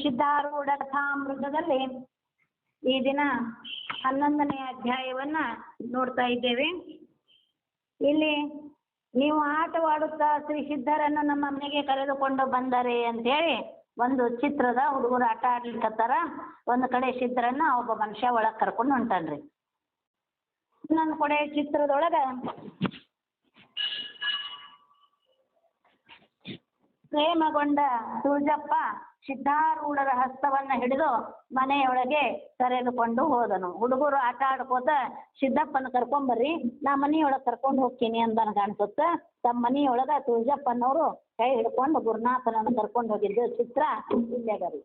ಸಿದ್ಧಾರೂಢ ಕಥಾಮೃತದಲ್ಲಿ ಈ ದಿನ 11ನೇ ಅಧ್ಯಾಯವನ್ನ ನೋಡ್ತಾ ಇದ್ದೇವೆ. ಇಲ್ಲಿ ನೀವು ಆಟವಾಡುತ್ತಾ ಶ್ರೀ ಸಿದ್ಧರನ್ನು ನಮ್ಮ ಮನೆಗೆ ಕರೆದುಕೊಂಡು ಬಂದರೆ ಅಂತೇಳಿ ಒಂದು ಚಿತ್ರದ ಹುಡುಗರು ಆಟ ಆಡ್ಲಿಕ್ಕತ್ತಾರ. ಒಂದು ಕಡೆ ಸಿದ್ಧರನ್ನ ಒಬ್ಬ ಮನುಷ್ಯ ಒಳಗೆ ಕರ್ಕೊಂಡು ಹೊಂಟಾನ್ರಿ. ಇನ್ನೊಂದು ಕಡೆ ಚಿತ್ರದೊಳಗ ಪ್ರೇಮಗೊಂಡ ತುಳಜಪ್ಪ ಸಿದ್ಧಾರೂಢರ ಹಸ್ತವನ್ನ ಹಿಡಿದು ಮನೆಯೊಳಗೆ ಕರೆದುಕೊಂಡು ಹೋದನು. ಹುಡುಗರು ಆಟ ಆಡ್ಕೋತ ಸಿದ್ದಪ್ಪನ ಕರ್ಕೊಂಬರ್ರಿ, ನಾ ಮನೆಯೊಳಗೆ ಕರ್ಕೊಂಡು ಹೋಗ್ತೀನಿ ಅಂದನ ಕಾಣಿಸುತ್ತ. ತಮ್ಮ ಮನೆಯೊಳಗ ತುಳಜಪ್ಪನವರು ಕೈ ಹಿಡ್ಕೊಂಡು ಗುರುನಾಥನನ್ನು ಕರ್ಕೊಂಡು ಹೋಗಿದ್ದು ಚಿತ್ರ ಇಲ್ಲೇಗರಿ.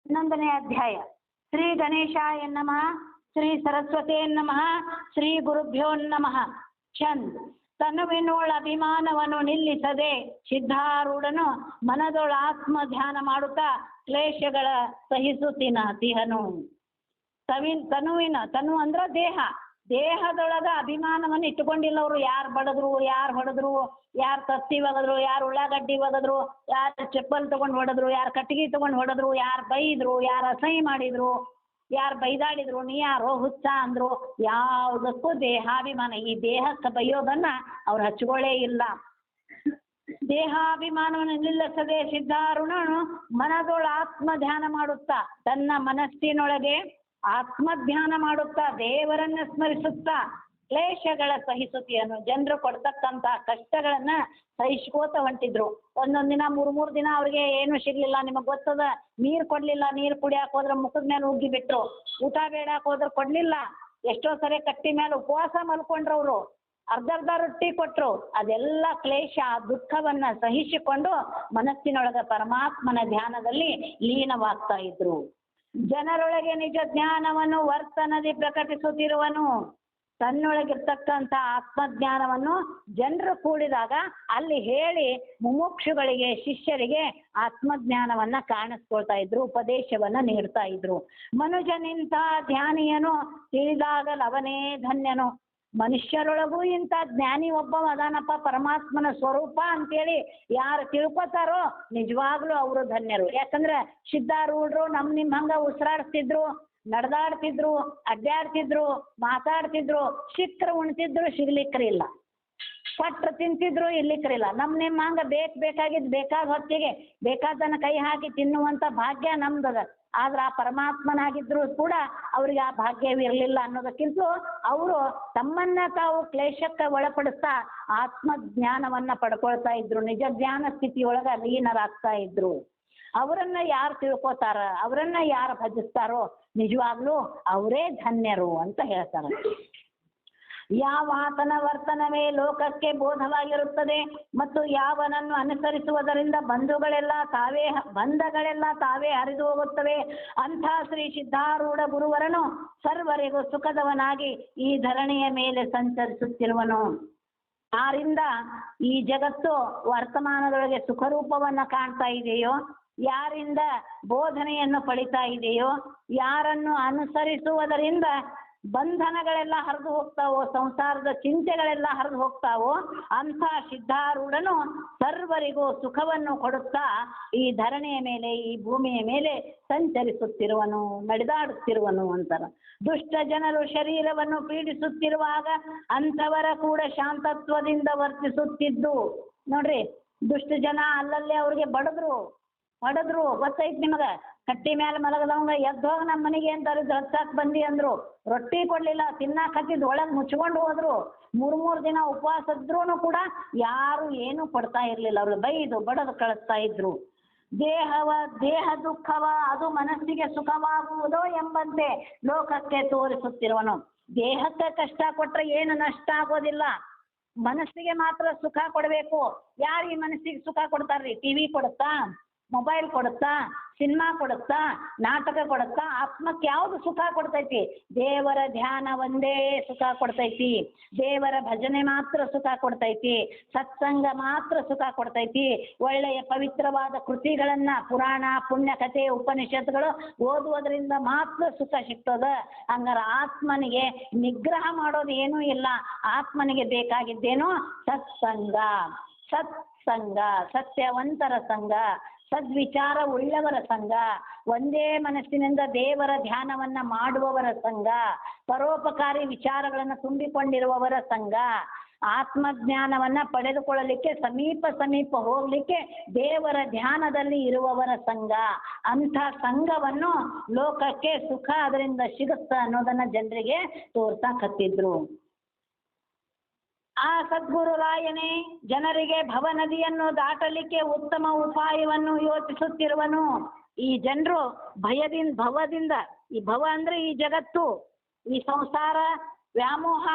11ನೇ ಅಧ್ಯಾಯ. ಶ್ರೀ ಗಣೇಶಾಯ ನಮಃ, ಶ್ರೀ ಸರಸ್ವತೇ ನಮಃ, ಶ್ರೀ ಗುರುಭ್ಯೋ ನಮಃ. ಚಂದ್ ತನುವಿನೋಳ ಅಭಿಮಾನವನ್ನು ನಿಲ್ಲಿಸದೆ ಸಿದ್ಧಾರೂಢನು ಮನದೊಳ ಆತ್ಮ ಧ್ಯಾನ ಮಾಡುತ್ತಾ ಕ್ಲೇಶಗಳ ಸಹಿಸುತ್ತಿಹನು. ತನು ಅಂದ್ರ ದೇಹದೊಳಗ ಅಭಿಮಾನವನ್ನು ಇಟ್ಟುಕೊಂಡಿಲ್ಲ ಅವರು. ಯಾರು ಬಡದ್ರು, ಯಾರು ಹೊಡೆದ್ರು, ಯಾರು ತತ್ತಿ ಒಗದ್ರು, ಯಾರು ಉಳ್ಳಾಗಡ್ಡಿ ಒಗದ್ರು, ಯಾರು ಚಪ್ಪಲ್ ತಗೊಂಡು ಹೊಡೆದ್ರು, ಯಾರು ಕಟ್ಟಿಗೆ ತಗೊಂಡು ಹೊಡೆದ್ರು, ಯಾರು ಬೈದ್ರು, ಯಾರು ಅಸಹ್ಯ ಮಾಡಿದ್ರು, ಯಾರು ಬೈದಾಡಿದ್ರು, ನೀ ಯಾರೋ ಹುಚ್ಚ ಅಂದ್ರು, ಯಾವುದಕ್ಕೂ ದೇಹಾಭಿಮಾನ. ಈ ದೇಹಕ್ಕೆ ಬೈಯೋದನ್ನ ಅವ್ರು ಹಚ್ಕೊಳ್ಳೇ ಇಲ್ಲ. ದೇಹಾಭಿಮಾನವನ್ನು ನಿಲ್ಲಿಸದೆ ಸಿದ್ಧಾರೂಢನು ಮನದೊಳ ಆತ್ಮ ಧ್ಯಾನ ಮಾಡುತ್ತಾ, ತನ್ನ ಮನಸ್ಸಿನೊಳಗೆ ಆತ್ಮಧ್ಯಾನ ಮಾಡುತ್ತಾ ದೇವರನ್ನ ಸ್ಮರಿಸುತ್ತಾ ಕ್ಲೇಶಗಳ ಸಹಿಸುತ್ತಿಯನು. ಜನರು ಕೊಡ್ತಕ್ಕಂಥ ಕಷ್ಟಗಳನ್ನ ಸಹಿಸ್ಕೋತ ಹೊಂಟಿದ್ರು. ಒಂದೊಂದು ದಿನ 3 ದಿನ ಅವ್ರಿಗೆ ಏನು ಸಿಗ್ಲಿಲ್ಲ. ನಿಮಗೆ ಗೊತ್ತದ, ನೀರು ಕೊಡ್ಲಿಲ್ಲ, ನೀರು ಕುಡಿಯಾಕ ಹೋದ್ರೆ ಮುಖದ ಮೇಲೆ ಉಗ್ಗಿ ಬಿಟ್ರು, ಊಟ ಬೇಡಾಕ ಹೋದ್ರೆ ಕೊಡ್ಲಿಲ್ಲ. ಎಷ್ಟೋ ಸರಿ ಕಟ್ಟಿ ಮೇಲೆ ಉಪವಾಸ ಮಲ್ಕೊಂಡ್ರವ್ರು, ಅರ್ಧ ರೊಟ್ಟಿ ಕೊಟ್ರು. ಅದೆಲ್ಲ ಕ್ಲೇಶ ದುಃಖವನ್ನ ಸಹಿಸಿಕೊಂಡು ಮನಸ್ಸಿನೊಳಗ ಪರಮಾತ್ಮನ ಧ್ಯಾನದಲ್ಲಿ ಲೀನವಾಗ್ತಾ ಇದ್ರು. ಜನರೊಳಗೆ ನಿಜ ಜ್ಞಾನವನ್ನು ವರ್ತನದಿ ಪ್ರಕಟಿಸುತ್ತಿರುವನು. ತನ್ನೊಳಗಿರ್ತಕ್ಕಂಥ ಆತ್ಮಜ್ಞಾನವನ್ನು ಜನರು ಕೂಡಿದಾಗ ಅಲ್ಲಿ ಹೇಳಿ ಮುಮುಕ್ಷುಗಳಿಗೆ, ಶಿಷ್ಯರಿಗೆ ಆತ್ಮಜ್ಞಾನವನ್ನ ಕಾಣಿಸ್ಕೊಳ್ತಾ ಇದ್ರು, ಉಪದೇಶವನ್ನ ನೀಡ್ತಾ ಇದ್ರು. ಮನುಜನಿಂತ ಧ್ಯಾನಿಯನು ತಿಳಿದಾಗಲ ಅವನೇ ಧನ್ಯನು. ಮನುಷ್ಯರೊಳಗೂ ಇಂಥ ಜ್ಞಾನಿ ಒಬ್ಬ ಅದಾನಪ್ಪ, ಪರಮಾತ್ಮನ ಸ್ವರೂಪ ಅಂತೇಳಿ ಯಾರು ತಿಳ್ಕೊತಾರೋ ನಿಜವಾಗ್ಲೂ ಅವರು ಧನ್ಯರು. ಯಾಕಂದ್ರೆ ಸಿದ್ಧಾರೂಢರು ನಿಮ್ಮ ಹಂಗ ಉಸಿರಾಡ್ತಿದ್ರು, ನಡೆದಾಡ್ತಿದ್ರು, ಅಡ್ಡಾಡ್ತಿದ್ರು, ಮಾತಾಡ್ತಿದ್ರು, ಸಿಕ್ಕರು ಉಣ್ತಿದ್ರು, ಸಿಗ್ಲಿಕ್ಕರಿಲ್ಲ, ಕೊಟ್ರು ತಿಂತಿದ್ರು, ಇರ್ಲಿಕ್ಕರಿಲ್ಲ. ನಿಮ್ಮ ಹಂಗ ಬೇಕಾಗಿದ್ದು ಬೇಕಾದ ಹೊತ್ತಿಗೆ ಬೇಕಾದನ್ನ ಕೈ ಹಾಕಿ ತಿನ್ನುವಂತ ಭಾಗ್ಯ ನಮ್ದದ. ಆದ್ರೆ ಆ ಪರಮಾತ್ಮನಾಗಿದ್ರು ಕೂಡ ಅವ್ರಿಗೆ ಆ ಭಾಗ್ಯವಿರಲಿಲ್ಲ ಅನ್ನೋದಕ್ಕಿಂತ ಅವರು ತಮ್ಮನ್ನ ತಾವು ಕ್ಲೇಶಕ್ಕೆ ಒಳಪಡಿಸ್ತಾ ಆತ್ಮಜ್ಞಾನವನ್ನ ಪಡ್ಕೊಳ್ತಾ ಇದ್ರು. ನಿಜ ಜ್ಞಾನ ಸ್ಥಿತಿಯೊಳಗ ಲೀನರಾಗ್ತಾ ಇದ್ರು. ಅವರನ್ನ ಯಾರು ತಿಳ್ಕೊತಾರ, ಅವರನ್ನ ಯಾರು ಭಜಿಸ್ತಾರೋ ನಿಜವಾಗ್ಲೂ ಅವರೇ ಧನ್ಯರು ಅಂತ ಹೇಳ್ತಾರೆ. ಯಾವಾತನ ವರ್ತನವೇ ಲೋಕಕ್ಕೆ ಬೋಧವಾಗಿರುತ್ತದೆ ಮತ್ತು ಯಾವನನ್ನು ಅನುಸರಿಸುವುದರಿಂದ ಬಂಧಗಳೆಲ್ಲ ತಾವೇ ಹರಿದು ಹೋಗುತ್ತವೆ. ಅಂಥ ಶ್ರೀ ಸಿದ್ಧಾರೂಢ ಗುರುವರನು ಸರ್ವರಿಗೂ ಸುಖದವನಾಗಿ ಈ ಧರಣಿಯ ಮೇಲೆ ಸಂಚರಿಸುತ್ತಿರುವನು. ಯಾರಿಂದ ಈ ಜಗತ್ತು ವರ್ತಮಾನದೊಳಗೆ ಸುಖರೂಪವನ್ನ ಕಾಣ್ತಾ ಇದೆಯೋ, ಯಾರಿಂದ ಬೋಧನೆಯನ್ನು ಪಡಿತಾ ಇದೆಯೋ, ಯಾರನ್ನು ಅನುಸರಿಸುವುದರಿಂದ ಬಂಧನಗಳೆಲ್ಲ ಹರಿದು ಹೋಗ್ತಾವೋ, ಸಂಸಾರದ ಚಿಂತೆಗಳೆಲ್ಲ ಹರಿದು ಹೋಗ್ತಾವೋ, ಅಂಥ ಸಿದ್ಧಾರೂಢನು ಸರ್ವರಿಗೂ ಸುಖವನ್ನು ಕೊಡುತ್ತಾ ಈ ಧರಣಿಯ ಮೇಲೆ, ಈ ಭೂಮಿಯ ಮೇಲೆ ಸಂಚರಿಸುತ್ತಿರುವನು, ನಡೆದಾಡುತ್ತಿರುವನು ಅಂತಾರ. ದುಷ್ಟ ಜನರು ಶರೀರವನ್ನು ಪೀಡಿಸುತ್ತಿರುವಾಗ ಅಂಥವರ ಕೂಡ ಶಾಂತತ್ವದಿಂದ ವರ್ತಿಸುತ್ತಿದ್ದು. ನೋಡ್ರಿ, ದುಷ್ಟ ಜನ ಅಲ್ಲಲ್ಲೇ ಅವ್ರಿಗೆ ಬಡದ್ರು ಗೊತ್ತೈತಿ ನಿಮಗ. ಕಟ್ಟಿ ಮೇಲೆ ಮಲಗದವಂಗ ಎದ್ದೋಗ ನಮ್ಮ ಮನೆಗೆ ಅಂತಾರೆ, ಹಚ್ಚಾಕ್ ಬಂದಿ ಅಂದ್ರು, ರೊಟ್ಟಿ ಕೊಡ್ಲಿಲ್ಲ, ತಿನ್ನಾಕ ಹತ್ತಿದ್ ಒಳಗೆ ಮುಚ್ಕೊಂಡು ಹೋದ್ರು. 3 ದಿನ ಉಪವಾಸ ಇದ್ರೂ ಕೂಡ ಯಾರು ಏನು ಕೊಡ್ತಾ ಇರ್ಲಿಲ್ಲ. ಅವ್ರು ಬೈದು ಬಡದು ಕಳಿಸ್ತಾ ಇದ್ರು. ದೇಹ ದುಃಖವ ಅದು ಮನಸ್ಸಿಗೆ ಸುಖವಾಗುವುದೋ ಎಂಬಂತೆ ಲೋಕಕ್ಕೆ ತೋರಿಸುತ್ತಿರುವನು. ದೇಹಕ್ಕೆ ಕಷ್ಟ ಕೊಟ್ರೆ ಏನು ನಷ್ಟ ಆಗೋದಿಲ್ಲ, ಮನಸ್ಸಿಗೆ ಮಾತ್ರ ಸುಖ ಕೊಡಬೇಕು. ಯಾರು ಈ ಮನಸ್ಸಿಗೆ ಸುಖ ಕೊಡ್ತಾರ್ರಿ? ಟಿವಿ ಕೊಡುತ್ತಾ, ಮೊಬೈಲ್ ಕೊಡುತ್ತಾ, ಸಿನಿಮಾ ಕೊಡುತ್ತಾ, ನಾಟಕ ಕೊಡುತ್ತಾ? ಆತ್ಮಕ್ಕೆ ಯಾವುದು ಸುಖ ಕೊಡ್ತೈತಿ? ದೇವರ ಧ್ಯಾನ ಒಂದೇ ಸುಖ ಕೊಡ್ತೈತಿ. ದೇವರ ಭಜನೆ ಮಾತ್ರ ಸುಖ ಕೊಡ್ತೈತಿ. ಸತ್ಸಂಗ ಮಾತ್ರ ಸುಖ ಕೊಡ್ತೈತಿ. ಒಳ್ಳೆಯ ಪವಿತ್ರವಾದ ಕೃತಿಗಳನ್ನ, ಪುರಾಣ, ಪುಣ್ಯ ಕಥೆ, ಉಪನಿಷತ್ಗಳು ಓದುವುದರಿಂದ ಮಾತ್ರ ಸುಖ ಸಿಗ್ತದ. ಹಂಗಾರ ಆತ್ಮನಿಗೆ ನಿಗ್ರಹ ಮಾಡೋದು ಏನೂ ಇಲ್ಲ. ಆತ್ಮನಿಗೆ ಬೇಕಾಗಿದ್ದೇನೋ ಸತ್ಸಂಗ, ಸತ್ಸಂಗ, ಸತ್ಯವಂತರ ಸಂಘ, ಸದ್ವಿಚಾರ ಉಳ್ಳವರ ಸಂಘ, ಒಂದೇ ಮನಸ್ಸಿನಿಂದ ದೇವರ ಧ್ಯಾನವನ್ನ ಮಾಡುವವರ ಸಂಘ, ಪರೋಪಕಾರಿ ವಿಚಾರಗಳನ್ನು ತುಂಬಿಕೊಂಡಿರುವವರ ಸಂಘ, ಆತ್ಮಜ್ಞಾನವನ್ನ ಪಡೆದುಕೊಳ್ಳಲಿಕ್ಕೆ ಸಮೀಪ ಹೋಗ್ಲಿಕ್ಕೆ ದೇವರ ಧ್ಯಾನದಲ್ಲಿ ಇರುವವರ ಸಂಘ. ಅಂಥ ಸಂಘವನ್ನು ಲೋಕಕ್ಕೆ ಸುಖ ಅದರಿಂದ ಸಿಗುತ್ತ ಅನ್ನೋದನ್ನ ಜನರಿಗೆ ತೋರ್ಸಾಕತ್ತಿದ್ರು. ಆ ಸದ್ಗುರು ರಾಯನೇ ಜನರಿಗೆ ಭವನದಿಯನ್ನು ದಾಟಲಿಕ್ಕೆ ಉತ್ತಮ ಉಪಾಯವನ್ನು ಯೋಚಿಸುತ್ತಿರುವನು. ಈ ಜನರು ಭವದಿಂದ, ಈ ಭವ ಅಂದ್ರೆ ಈ ಜಗತ್ತು, ಈ ಸಂಸಾರ ವ್ಯಾಮೋಹ,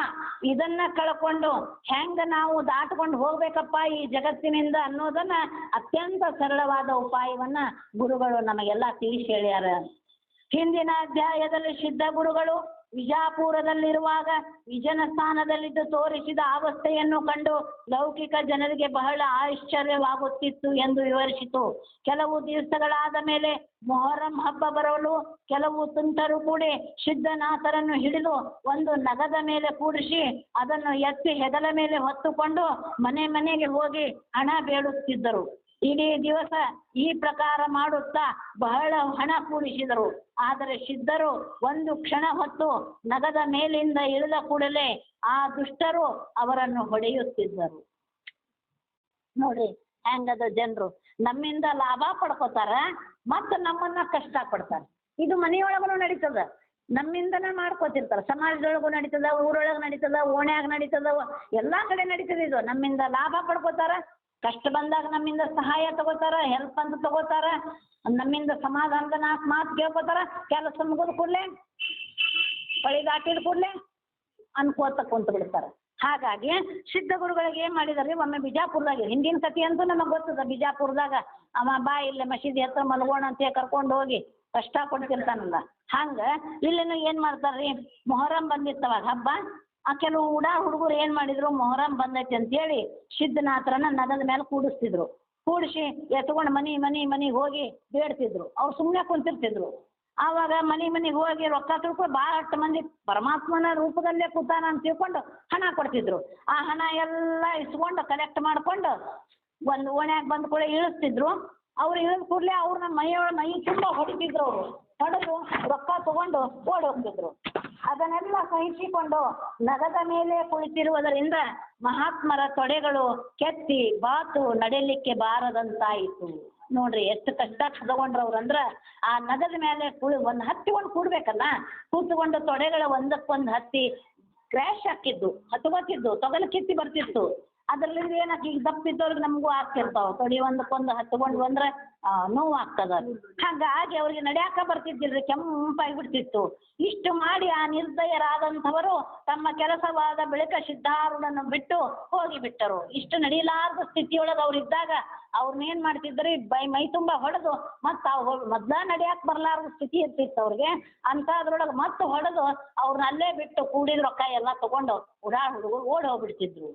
ಇದನ್ನ ಕಳ್ಕೊಂಡು ಹೆಂಗ ನಾವು ದಾಟ್ಕೊಂಡು ಹೋಗ್ಬೇಕಪ್ಪ ಈ ಜಗತ್ತಿನಿಂದ ಅನ್ನೋದನ್ನ ಅತ್ಯಂತ ಸರಳವಾದ ಉಪಾಯವನ್ನ ಗುರುಗಳು ನಮಗೆಲ್ಲ ತಿಳಿಸಿ ಹೇಳ್ಯಾರ. ಹಿಂದಿನ ಅಧ್ಯಾಯದಲ್ಲಿ ಸಿದ್ಧ ಗುರುಗಳು ವಿಜಾಪುರದಲ್ಲಿರುವಾಗ ವಿಜನ ಸ್ಥಾನದಲ್ಲಿದ್ದು ತೋರಿಸಿದ ಅವಸ್ಥೆಯನ್ನು ಕಂಡು ಲೌಕಿಕ ಜನರಿಗೆ ಬಹಳ ಆಶ್ಚರ್ಯವಾಗುತ್ತಿತ್ತು ಎಂದು ವಿವರಿಸಿತು. ಕೆಲವು ದಿವಸಗಳಾದ ಮೇಲೆ ಮೊಹರಂ ಹಬ್ಬ ಬರಲು ಕೆಲವು ತುಂಟರು ಕೂಡಿ ಸಿದ್ಧನಾಥರನ್ನು ಹಿಡಿದು ಒಂದು ನಗದ ಮೇಲೆ ಕೂಡಿಸಿ ಅದನ್ನು ಎತ್ತಿ ಹೆಗಲ ಮೇಲೆ ಹೊತ್ತುಕೊಂಡು ಮನೆಗೆ ಹೋಗಿ ಹಣ ಬೇಡುತ್ತಿದ್ದರು. ಇಡೀ ದಿವಸ ಈ ಪ್ರಕಾರ ಮಾಡುತ್ತಾ ಬಹಳ ಹಣ ಕೂಡಿಸಿದರು. ಆದರೆ ಸಿದ್ಧರು ಒಂದು ಕ್ಷಣ ಹೊತ್ತು ನಗದ ಮೇಲಿಂದ ಇಳಿದ ಕೂಡಲೇ ಆ ದುಷ್ಟರು ಅವರನ್ನು ಹೊಡೆಯುತ್ತಿದ್ದರು. ನೋಡ್ರಿ ಹೆಂಗದ ಜನರು, ನಮ್ಮಿಂದ ಲಾಭ ಪಡ್ಕೋತಾರ ಮತ್ತು ನಮ್ಮನ್ನ ಕಷ್ಟ ಪಡ್ತಾರೆ. ಇದು ಮನೆಯೊಳಗೂ ನಡೀತದ, ನಮ್ಮಿಂದನೇ ಮಾಡ್ಕೋತಿರ್ತಾರ. ಸಮಾಜದೊಳಗೂ ನಡೀತದ, ಊರೊಳಗೆ ನಡೀತದ, ಓಣ್ಯಾಗ ನಡೀತದ, ಎಲ್ಲಾ ಕಡೆ ನಡೀತದ. ಇದು ನಮ್ಮಿಂದ ಲಾಭ ಪಡ್ಕೋತಾರ, ಕಷ್ಟ ಬಂದಾಗ ನಮ್ಮಿಂದ ಸಹಾಯ ತಗೋತಾರ, ಹೆಲ್ಪ್ ಅಂತ ತಗೋತಾರ, ನಮ್ಮಿಂದ ಸಮಾಧಾನದ ನಾಲ್ಕು ಮಾತು ಕೇಳ್ಕೋತಾರ. ಕೆಲಸ ಮುಗಿದ ಕೂಡಲೇ ಬಳಿ ದಾಟಿದ ಕೂಡಲೇ ಅನ್ಕೋತ ಕುಂತ ಬಿಡ್ತಾರ. ಹಾಗಾಗಿ ಸಿದ್ಧ ಗುರುಗಳಿಗೆ ಏನ್ ಮಾಡಿದಾರೆ, ಒಮ್ಮೆ ಬಿಜಾಪುರದಾಗ, ಹಿಂದಿನ ಕಥೆ ಅಂತೂ ನಮಗ್ ಗೊತ್ತದ, ಬಿಜಾಪುರದಾಗ ಅವ ಬಾ ಇಲ್ಲೇ ಮಸೀದಿ ಹತ್ರ ಮಲ್ಗೋಣ ಅಂತ ಕರ್ಕೊಂಡು ಹೋಗಿ ಕಷ್ಟ ಕೊಡ್ತಿರ್ತಾನಲ್ಲ, ಹಂಗ ಇಲ್ಲಿನೂ ಏನ್ ಮಾಡ್ತಾರ್ರಿ, ಮೊಹರಂ ಬಂದಿರ್ತವಾಗ ಹಬ್ಬ, ಆ ಕೆಲವು ಹುಡುಗರು ಏನ್ ಮಾಡಿದ್ರು, ಮೊಹರಂ ಬಂದೈತಿ ಅಂತೇಳಿ ಸಿದ್ಧನಾಥರನ್ನ ನಗದ ಮೇಲೆ ಕೂಡಿಸ್ತಿದ್ರು. ಕೂಡಿಸಿ ಎತ್ಕೊಂಡು ಮನಿಗೆ ಹೋಗಿ ಬೇಡ್ತಿದ್ರು. ಅವ್ರು ಸುಮ್ಮನೆ ಕುಂತಿರ್ತಿದ್ರು. ಆವಾಗ ಮನಿಗೆ ಹೋಗಿ ರೊಕ್ಕ ತಿಳ್ಕೊಂಡು ಭಾಳಷ್ಟು ಮಂದಿ ಪರಮಾತ್ಮನ ರೂಪದಲ್ಲೇ ಕೂತಾನ ಅಂತ ತಿಳ್ಕೊಂಡು ಹಣ ಕೊಡ್ತಿದ್ರು. ಆ ಹಣ ಎಲ್ಲ ಇಸ್ಕೊಂಡು ಕಲೆಕ್ಟ್ ಮಾಡ್ಕೊಂಡು ಒಂದು ಓಣ್ಯಾಗ ಬಂದ ಕೂಡ ಇಳಿಸ್ತಿದ್ರು. ಅವ್ರು ಇಳಿದ ಕೂಡಲೇ ಅವ್ರನ್ನ ಮೈ ತುಂಬ ಹೊಡಿತಿದ್ರು. ಅವರು ಹೊಡೆದು ರೊಕ್ಕ ತಗೊಂಡು ಓಡಿ ಹೋಗ್ತಿದ್ರು. ಅದನ್ನೆಲ್ಲ ಸಹಿಸಿಕೊಂಡು ನಗದ ಮೇಲೆ ಕುಳಿತಿರುವುದರಿಂದ ಮಹಾತ್ಮರ ತೊಡೆಗಳು ಕೆತ್ತಿ ಬಾತು ನಡೆಯಲಿಕ್ಕೆ ಬಾರದಂತಾಯಿತು. ನೋಡ್ರಿ ಎಷ್ಟು ಕಷ್ಟ ತಗೊಂಡ್ರವ್ರು ಅಂದ್ರ, ಆ ನಗದ ಮೇಲೆ ಒಂದು ಹತ್ತಿಕೊಂಡು ಕೂಡ್ಬೇಕಲ್ಲ, ಕೂತ್ಕೊಂಡು ತೊಡೆಗಳ ಒಂದಕ್ಕೊಂದು ಹತ್ತಿ ಕ್ರ್ಯಾಶ್ ಹಾಕಿದ್ದು, ಹತ್ಕೋತಿದ್ದು, ತೊಗಲು ಕಿತ್ತಿ ಬರ್ತಿತ್ತು. ಅದ್ರಲ್ಲಿಂದ ಏನಕ್ಕೆ ಈಗ ದಪ್ಪಿದ್ದವ್ರಿಗೆ ನಮಗೂ ಆಗ್ತಿರ್ತಾವ, ತೊಡಿ ಒಂದಕ್ಕೊಂದು ಹತ್ಕೊಂಡು ಬಂದ್ರೆ ನೋವು ಆಗ್ತದ. ಹಾಗಾಗಿ ಅವ್ರಿಗೆ ನಡ್ಯಾಕ ಬರ್ತಿದ್ದಿಲ್ರಿ, ಕೆಂಪಾಗಿ ಬಿಡ್ತಿತ್ತು. ಇಷ್ಟು ಮಾಡಿ ಆ ನಿರ್ದಯರಾದಂಥವರು ತಮ್ಮ ಕೆಲಸವಾದ ಬಳಿಕ ಸಿದ್ಧಾರೂಢನ್ನು ಬಿಟ್ಟು ಹೋಗಿಬಿಟ್ಟರು. ಇಷ್ಟು ನಡೀಲಾರದ ಸ್ಥಿತಿಯೊಳಗೆ ಅವ್ರಿದ್ದಾಗ ಅವ್ರನ್ನೇನ್ ಮಾಡ್ತಿದ್ರಿ, ಮೈ ತುಂಬ ಹೊಡೆದು ಮತ್ತೆ ಮೊದ್ಲ ನಡ್ಯಾಕ ಬರ್ಲಾರ್ದ ಸ್ಥಿತಿ ಇರ್ತಿತ್ತು ಅವ್ರಿಗೆ. ಅಂಥದ್ರೊಳಗೆ ಮತ್ತೆ ಹೊಡೆದು ಅವ್ರನ್ನ ಅಲ್ಲೇ ಬಿಟ್ಟು ಕೂಡಿದ ರೊಕ್ಕ ಎಲ್ಲ ತಗೊಂಡು ಹುಡುಗರು ಓಡಿ ಹೋಗ್ಬಿಡ್ತಿದ್ರು.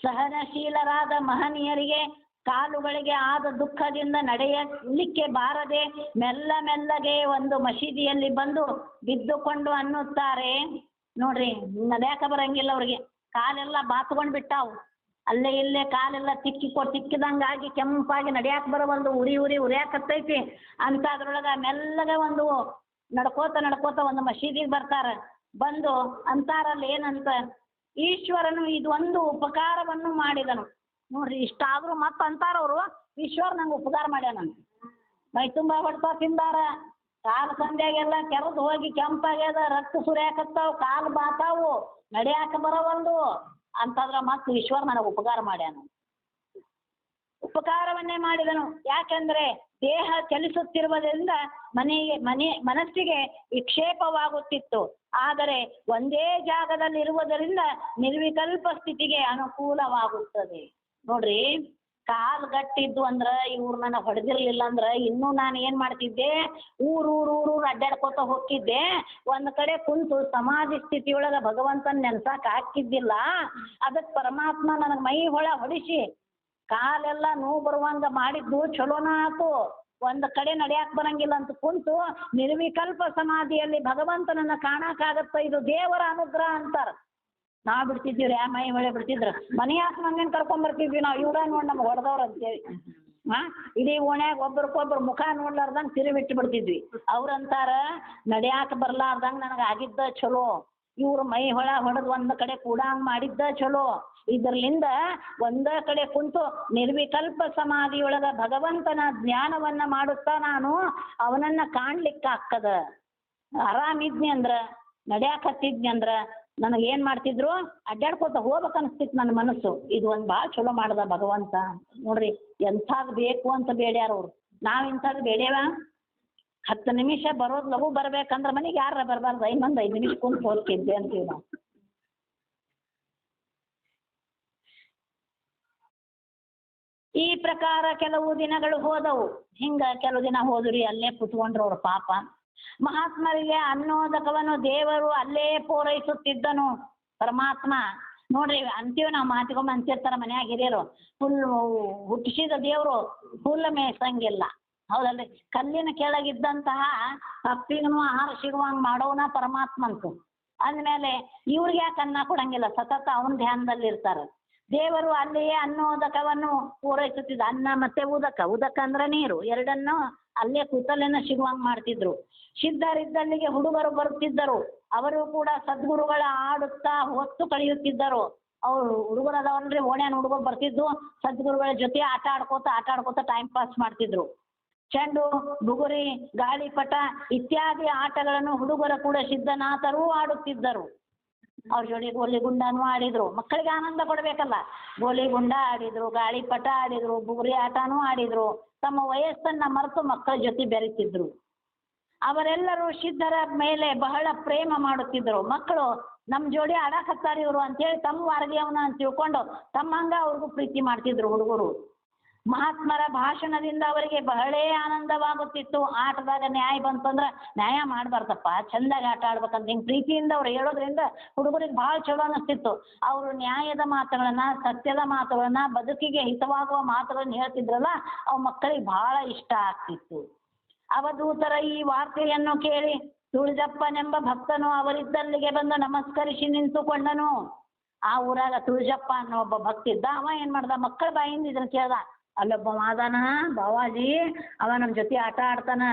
ಸಹನಶೀಲರಾದ ಮಹನೀಯರಿಗೆ ಕಾಲುಗಳಿಗೆ ಆದ ದುಃಖದಿಂದ ನಡೆಯಲಿಕ್ಕೆ ಬಾರದೆ ಮೆಲ್ಲಗೆ ಒಂದು ಮಸೀದಿಯಲ್ಲಿ ಬಂದು ಬಿದ್ದುಕೊಂಡು ಅನ್ನುತ್ತಾರೆ. ನೋಡ್ರಿ, ನಡೆಯಾಕ ಬರಂಗಿಲ್ಲ ಅವ್ರಿಗೆ, ಕಾಲೆಲ್ಲ ಬಾತ್ಕೊಂಡ್ ಬಿಟ್ಟಾವು, ಅಲ್ಲೇ ಇಲ್ಲೇ ಕಾಲೆಲ್ಲ ತಿಕ್ಕಿದಂಗಾಗಿ ಕೆಂಪಾಗಿ ನಡೆಯಾಕ ಬರವಲ್ದು, ಉರಿಯಾಕತ್ತೈತಿ. ಅಂಥದ್ರೊಳಗ ಮೆಲ್ಲಗೆ ಒಂದು ನಡ್ಕೋತ ಒಂದು ಮಸೀದಿಗೆ ಬರ್ತಾರ. ಬಂದು ಅಂತಾರಲ್ಲಿ ಏನಂತ, ಈಶ್ವರನು ಇದೊಂದು ಉಪಕಾರವನ್ನು ಮಾಡಿದನು. ನೋಡ್ರಿ, ಇಷ್ಟಾದ್ರೂ ಮತ್ತೆ ಅಂತಾರವ್ರು, ಈಶ್ವರ ನಂಗೆ ಉಪಕಾರ ಮಾಡ್ಯಾನಂತ. ಮೈ ತುಂಬ ಹೊಡ್ತಾ ತಿಂದಾರ, ಕಾಲು ಸಂಧ್ಯಾಗೆಲ್ಲ ಕೆರೆದು ಹೋಗಿ ಕೆಂಪಾಗ್ಯದ, ರಕ್ತ ಸುರಿಯಾಕತ್ತಾವು, ಕಾಲು ಬಾತಾವು, ನಡೆಯಾಕ ಬರವಲ್ದು ಅಂತಂದ್ರ ಮತ್ತೆ ಈಶ್ವರ ನನಗೆ ಉಪಕಾರ ಮಾಡ್ಯಾನ. ಉಪಕಾರವನ್ನೇ ಮಾಡಿದನು. ಯಾಕೆಂದ್ರೆ ದೇಹ ಚಲಿಸುತ್ತಿರುವುದರಿಂದ ಮನಸ್ಸಿಗೆ ವಿಕ್ಷೇಪವಾಗುತ್ತಿತ್ತು. ಆದರೆ ಒಂದೇ ಜಾಗದಲ್ಲಿ ಇರುವುದರಿಂದ ನಿರ್ವಿಕಲ್ಪ ಸ್ಥಿತಿಗೆ ಅನುಕೂಲವಾಗುತ್ತದೆ. ನೋಡ್ರಿ, ಕಾಲು ಗಟ್ಟಿದ್ದು ಅಂದ್ರ ಇವ್ರು ನನಗೆ ಹೊಡೆದಿರ್ಲಿಲ್ಲ ಅಂದ್ರ ಇನ್ನೂ ನಾನು ಏನ್ ಮಾಡ್ತಿದ್ದೆ, ಊರು ಅಡ್ಡಾಡ್ಕೋತ ಹೋಗ್ತಿದ್ದೆ. ಒಂದ್ ಕಡೆ ಕುಂತು ಸಮಾಧಿ ಸ್ಥಿತಿಯೊಳಗ ಭಗವಂತನ ನೆನ್ಸಾಕ್ ಹಾಕಿದ್ದಿಲ್ಲ. ಅದಕ್ಕೆ ಪರಮಾತ್ಮ ನನಗೆ ಮೈ ಹೊಡಿಸಿ ಕಾಲೆಲ್ಲ ನೋವು ಬರುವಂಗ ಮಾಡಿದ್ದು ಚಲೋನ ಆತು. ಒಂದ್ ಕಡೆ ನಡೆಯಾಕ್ ಬರಂಗಿಲ್ಲ ಅಂತ ಕುಂತು ನಿರ್ವಿಕಲ್ಪ ಸಮಾಧಿಯಲ್ಲಿ ಭಗವಂತನನ್ನ ಕಾಣಕ್ಕಾಗತ್ತ, ಇದು ದೇವರ ಅನುಗ್ರಹ ಅಂತಾರ. ನಾವ್ ಬಿಡ್ತಿದ್ದೀವ್ರಿ, ಮೈ ಹೊಳೆ ಬಿಡ್ತಿದ್ರ, ಮನೆ ಯಾಕೆ ಮಂಗನ್ ಕರ್ಕೊಂಡ್ ಬರ್ತಿದ್ವಿ ನಾವು, ಇವ್ರ ನೋಡಿ ನಮ್ಗೆ ಹೊಡೆದವ್ರ ಅಂತೇಳಿ. ಇಡೀ ಓಣ್ಯಾಗ ಒಬ್ರಿಗೊಬ್ರು ಮುಖ ನೋಡ್ಲಾರ್ದಂಗೆ ತಿರುವಿಟ್ಟು ಬಿಡ್ತಿದ್ವಿ. ಅವ್ರಂತಾರ ನಡ್ಯಾಕ ಬರ್ಲಾರ್ದಂಗೆ ನನಗೆ ಆಗಿದ್ದ ಚಲೋ, ಇವ್ರು ಮೈ ಹೊಡೆದು ಒಂದು ಕಡೆ ಕೂಡಂಗ್ ಮಾಡಿದ್ದ ಚಲೋ. ಇದರ್ಲಿಂದ ಒಂದ ಕಡೆ ಕುಂತು ನಿರ್ವಿಕಲ್ಪ ಸಮಾಧಿಯೊಳಗ ಭಗವಂತನ ಜ್ಞಾನವನ್ನ ಮಾಡುತ್ತಾ ನಾನು ಅವನನ್ನ ಕಾಣ್ಲಿಕ್ಕಾಗ್ತದ. ಆರಾಮಿದ್ನಿ ಅಂದ್ರ ನಡ್ಯಾಕ ಹತ್ತಿದ್ನಿ ಅಂದ್ರ ನನಗೆ ಏನ್ ಮಾಡ್ತಿದ್ರು, ಅಡ್ಡಾಡ್ಕೋತ ಹೋಗ್ಬೇಕು ಅನಿಸ್ತಿತ್ತು ನನ್ನ ಮನಸ್ಸು. ಇದು ಒಂದು ಭಾಳ ಚಲೋ ಮಾಡ್ದ ಭಗವಂತ. ನೋಡ್ರಿ ಎಂಥದ್ದು ಬೇಕು ಅಂತ ಬೇಡ್ಯಾರ ಅವ್ರು. ನಾವ್ ಇಂಥದ್ದು ಬೇಡ್ಯಾವ? 10 ನಿಮಿಷ ಬರೋದು ಲಘು ಬರ್ಬೇಕಂದ್ರೆ ಮನೆಗೆ ಯಾರ ಬರಬಾರ್ದು, ಇನ್ನೊಂದು 5 ನಿಮಿಷ ಕುಂತು ಹೋಗ್ತಿದ್ದೆ ಅಂತೀವಿ ನಾವು. ಈ ಪ್ರಕಾರ ಕೆಲವು ದಿನಗಳು ಹೋದವು. ಹಿಂಗ ಕೆಲವು ದಿನ ಹೋದ್ರಿ, ಅಲ್ಲೇ ಕುತ್ಕೊಂಡ್ರು ಅವ್ರ ಪಾಪ. ಮಹಾತ್ಮರಿಗೆ ಅನ್ನೋದಕವನ್ನು ದೇವರು ಅಲ್ಲೇ ಪೂರೈಸುತ್ತಿದ್ದನು ಪರಮಾತ್ಮ. ನೋಡ್ರಿ ಅಂತೀವಿ ನಾವು, ಮಾತಿಗೊಮ್ಮೆ ಅಂತಿರ್ತಾರ ಮನ್ಯಾಗ ಹಿರಿಯರು, ಹುಟ್ಟಿಸಿದ ದೇವರು ಹುಲ್ಲ ಮೇಯ್ಸಂಗಿಲ್ಲ, ಹೌದಲ್ರಿ? ಕಲ್ಲಿನ ಕೆಳಗಿದ್ದಂತಹ ಹಪ್ಪಿಗೂ ಆಹಾರ ಸಿಗುವಂಗ ಮಾಡೋನ ಪರಮಾತ್ಮ ಅಂತು. ಅಂದಮೇಲೆ ಇವ್ರಿಗೆ ಯಾಕೆ ಅನ್ನ ಕೊಡಂಗಿಲ್ಲ? ಸತತ ಅವನ ಧ್ಯಾನದಲ್ಲಿ ಇರ್ತಾರ. ದೇವರು ಅಲ್ಲಿಯೇ ಅನ್ನೋದಕವನ್ನು ಪೂರೈಸುತ್ತಿದ್ದ. ಅನ್ನ ಮತ್ತೆ ಉದಕ ಅಂದ್ರೆ ನೀರು, ಎರಡನ್ನು ಅಲ್ಲೇ ಕೂತಲ್ಲೇನ ಸಿಗುವಂಗ ಮಾಡ್ತಿದ್ರು. ಸಿದ್ಧರಿದ್ದಲ್ಲಿಗೆ ಹುಡುಗರು ಬರುತ್ತಿದ್ದರು. ಅವರು ಕೂಡ ಸದ್ಗುರುಗಳ ಆಡುತ್ತಾ ಹೊತ್ತು ಕಳೆಯುತ್ತಿದ್ದರು. ಅವ್ರು ಹುಡುಗರದವನ್ರಿ, ಓಣ್ಯಾನ ಹುಡುಗರು ಬರ್ತಿದ್ದು, ಸದ್ಗುರುಗಳ ಜೊತೆ ಆಟ ಆಡ್ಕೋತ ಟೈಮ್ ಪಾಸ್ ಮಾಡ್ತಿದ್ರು. ಚೆಂಡು, ಬುಗುರಿ, ಗಾಳಿಪಟ ಇತ್ಯಾದಿ ಆಟಗಳನ್ನು ಹುಡುಗರ ಕೂಡ ಸಿದ್ಧನಾಥರೂ ಆಡುತ್ತಿದ್ದರು. ಅವ್ರ ಜೋಡಿ ಗೋಲಿ ಗುಂಡನೂ ಆಡಿದ್ರು. ಮಕ್ಕಳಿಗೆ ಆನಂದ ಕೊಡ್ಬೇಕಲ್ಲ, ಗೋಲಿ ಗುಂಡ ಆಡಿದ್ರು, ಗಾಳಿಪಟ ಆಡಿದ್ರು, ಬುಗುರಿ ಆಟನೂ ಆಡಿದ್ರು. ತಮ್ಮ ವಯಸ್ಸನ್ನ ಮರೆತು ಮಕ್ಕಳ ಜೊತೆ ಬೆರೆತಿದ್ರು. ಅವರೆಲ್ಲರೂ ಸಿದ್ಧರ ಮೇಲೆ ಬಹಳ ಪ್ರೇಮ ಮಾಡುತ್ತಿದ್ದರು. ಮಕ್ಕಳು ನಮ್ಮ ಜೋಡಿ ಆಡಕತ್ತಾರ ಇವರು ಅಂತೇಳಿ ತಮ್ಮ ವಾರಗಿಯವನ ಅಂತ ತಿಳ್ಕೊಂಡು ತಮ್ಮಂಗ ಅವ್ರಿಗೂ ಪ್ರೀತಿ ಮಾಡ್ತಿದ್ರು ಹುಡುಗರು. ಮಹಾತ್ಮರ ಭಾಷಣದಿಂದ ಅವರಿಗೆ ಬಹಳ ಆನಂದವಾಗುತ್ತಿತ್ತು. ಆಟದಾಗ ನ್ಯಾಯ ಬಂತಂದ್ರೆ ನ್ಯಾಯ ಮಾಡ್ಬಾರ್ದಪ್ಪ, ಚಂದಾಗಿ ಆಟ ಆಡ್ಬೇಕಂತ ಹಿಂಗೆ ಪ್ರೀತಿಯಿಂದ ಅವ್ರು ಹೇಳೋದ್ರಿಂದ ಹುಡುಗರಿಗೆ ಭಾಳ ಚಲೋ ಅನ್ನಿಸ್ತಿತ್ತು. ಅವರು ನ್ಯಾಯದ ಮಾತುಗಳನ್ನ, ಸತ್ಯದ ಮಾತುಗಳನ್ನ, ಬದುಕಿಗೆ ಹಿತವಾಗುವ ಮಾತುಗಳನ್ನ ಹೇಳ್ತಿದ್ರಲ್ಲ, ಅವು ಮಕ್ಕಳಿಗೆ ಬಹಳ ಇಷ್ಟ ಆಗ್ತಿತ್ತು. ಅವಧೂತರ ಈ ವಾರ್ತೆಯನ್ನು ಕೇಳಿ ತುಳಜಪ್ಪನೆಂಬ ಭಕ್ತನು ಅವರಿದ್ದಲ್ಲಿಗೆ ಬಂದು ನಮಸ್ಕರಿಸಿ ನಿಂತುಕೊಂಡನು. ಆ ಊರಾಗ ತುಳಜಪ್ಪ ಅನ್ನೋ ಒಬ್ಬ ಭಕ್ತ ಇದ್ದ. ಅವ ಏನ್ ಮಾಡ್ದ, ಮಕ್ಕಳ ಬಾಯಿಂದ ಇದನ್ನ ಕೇಳ್ದ. ಅಲ್ಲೊಬ್ಬ ಮಾದಾನ ಬಾವಾಜಿ, ಅವ ನಮ್ಮ ಜೊತೆ ಆಟ ಆಡ್ತಾನ,